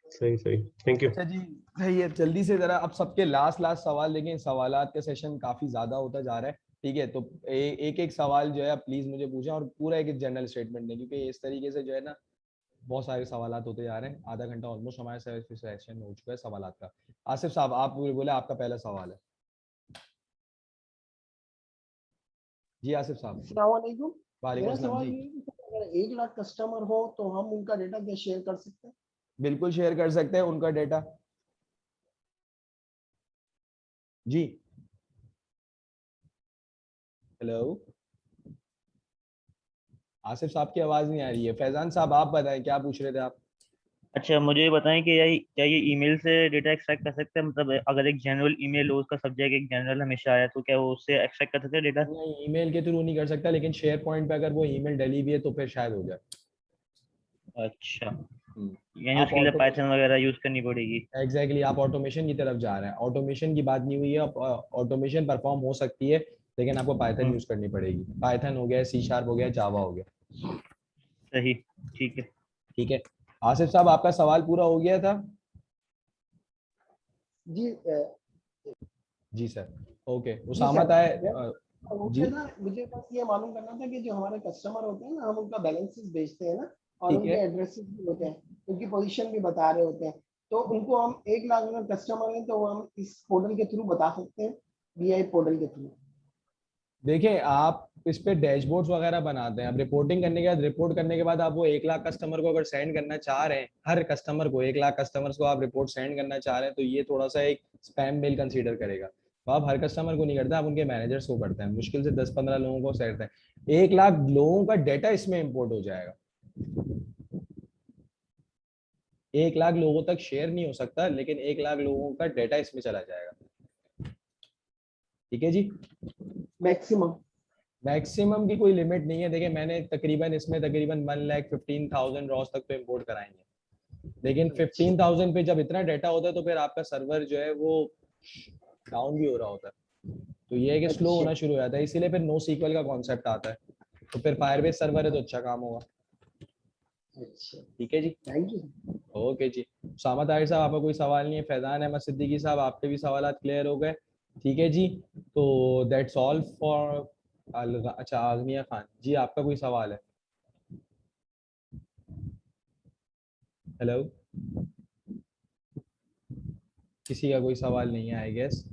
Speaker 6: सही सही, थैंक यू।
Speaker 1: अच्छा जी। ये जल्दी से जरा अब सबके लास्ट लास्ट सवाल, लेकिन सवालात का सेशन काफी ज्यादा होता जा रहा है। ठीक है, तो एक एक सवाल जो है प्लीज मुझे पूछें, और पूरा एक जनरल स्टेटमेंट दें, क्योंकि इस तरीके से जो है ना बहुत सारे सवालात होते जा रहे हैं। आधा घंटा ऑलमोस्ट हमारे सेशन हो चुका है सवालात का। आसिफ साहब, आप बोले आपका पहला सवाल है। जी आसिफ साहब।
Speaker 2: अस्सलाम वालेकुम।
Speaker 1: वालेकुम
Speaker 2: मेरा
Speaker 1: अस्सलाम
Speaker 2: सवाल
Speaker 1: जी।
Speaker 2: ये है कि सर, अगर 1 लाख कस्टमर हो तो हम उनका डेटा क्या शेयर कर सकते हैं?
Speaker 1: बिल्कुल शेयर कर सकते हैं उनका डेटा जी। हेलो, आसिफ साहब की आवाज नहीं आ रही है। फैजान साहब आप बताएं, क्या पूछ रहे थे आप?
Speaker 10: अच्छा, मुझे ये बताएं कि क्या ये ईमेल से डेटा एक्सट्रैक्ट कर सकते हैं? मतलब अगर एक जनरल ईमेल हो, उसका सब्जेक्ट एक जनरल हमेशा आया, तो क्या वो उससे एक्सट्रैक्ट कर सकते हैं डेटा?
Speaker 1: नहीं, ईमेल के थ्रू नहीं कर सकता, लेकिन शेयर पॉइंट पे अगर वो ईमेल डली हुई है तो फिर शायद हो जाए।
Speaker 10: अच्छा, यानी
Speaker 1: आप
Speaker 10: उसके लिए
Speaker 1: ऑटोमेशन,
Speaker 10: पाइथन वगैरह यूज करनी पड़ेगी?
Speaker 1: एग्जैक्टली आप ऑटोमेशन की तरफ जा रहे हैं। ऑटोमेशन की बात नहीं हुई है, ऑटोमेशन परफॉर्म हो सकती है, लेकिन आपको पाइथन यूज करनी पड़ेगी। पाइथन हो गया, सी शार्प हो गया, जावा हो गया।
Speaker 10: सही, ठीक है।
Speaker 1: ठीक है, आसिफ साहब आपका सवाल पूरा हो गया था?
Speaker 2: जी
Speaker 1: जी सर, ओके।
Speaker 2: जी
Speaker 1: उसामा
Speaker 2: सर,
Speaker 1: ताहिर जी।
Speaker 2: मुझे ना मुझे बस ये मालूम करना था कि जो हमारे कस्टमर होते हैं ना, हम उनका बैलेंसेस भेजते हैं ना, और
Speaker 1: ठीक
Speaker 2: उनके
Speaker 1: है,
Speaker 2: एड्रेसेस भी होते हैं, उनकी पोजीशन भी बता रहे होते हैं, तो उनको हम 1 लाख अगर कस्टमर हैं तो वो हम इस पोर्टल के थ्रू बता सकते हैं, बीआई पोर्टल के थ्रू।
Speaker 1: देखिए आप इस पे डैशबोर्ड्स वगैरह बनाते हैं, अब रिपोर्टिंग करने के बाद, रिपोर्ट करने के बाद आप वो 1 लाख कस्टमर को अगर सेंड करना चाह रहे हैं, हर कस्टमर को 1 लाख कस्टमर्स को आप रिपोर्ट सेंड करना चाह रहे हैं, तो ये थोड़ा सा एक स्पैम मेल कंसीडर करेगा। तो आप हर कस्टमर को नहीं करते, आप उनके मैनेजर्स को करते हैं, मुश्किल से 10-15 लोगों को सेंड करते हैं। 1 लाख लोगों का डेटा इसमें इम्पोर्ट हो जाएगा। 1 लाख लोगों तक शेयर नहीं हो सकता, लेकिन 1 लाख लोगों का डेटा इसमें चला जाएगा। ठीक है जी।
Speaker 2: मैक्सिमम
Speaker 1: मैक्सिमम की कोई लिमिट नहीं है। देखिए, मैंने तकरीबन इसमें तकरीबन 1,15,000 रॉस तक तो इम्पोर्ट कराएंगे, लेकिन 15,000 पे जब इतना डाटा होता है तो फिर आपका सर्वर जो है वो डाउन भी हो रहा होता है, तो ये है कि स्लो होना शुरू हो जाता है, इसीलिए फिर नो सीक्वल का कॉन्सेप्ट आता है। तो फिर फायरबेस सर्वर है तो अच्छा काम होगा।
Speaker 2: अच्छा,
Speaker 1: ठीक है जी,
Speaker 2: थैंक यू।
Speaker 1: ओके जी। उसामा ताहिर साहब आपका कोई सवाल नहीं है? फैजान अहमद सिद्दीकी साहब आपके भी सवाल क्लियर हो गए? ठीक है जी, तो दैट्स ऑल फॉर। अच्छा, आजमिया खान जी, आपका कोई सवाल है? हेलो, किसी का कोई सवाल नहीं है आई गेस।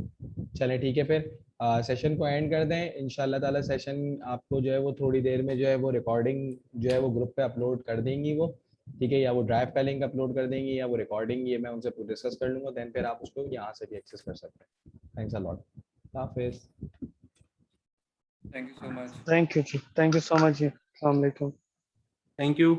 Speaker 1: चलें ठीक है, फिर सेशन को एंड कर दें। इंशाल्लाह ताला सेशन आपको जो है वो थोड़ी देर में जो है वो रिकॉर्डिंग जो है वो ग्रुप पे अपलोड कर देंगी वो। ठीक है, या वो ड्राइव का लिंक अपलोड कर देंगे या वो रिकॉर्डिंग, ये मैं उनसे डिस्कस कर लूंगा, देन फिर आप उसको यहाँ से भी एक्सेस कर सकते हैं। Thanks a lot. हाफिज।
Speaker 11: Thank you so much.
Speaker 3: Thank you जी, थैंक यू सो मच जी। अस्सलाम वालेकुम।
Speaker 11: Thank you.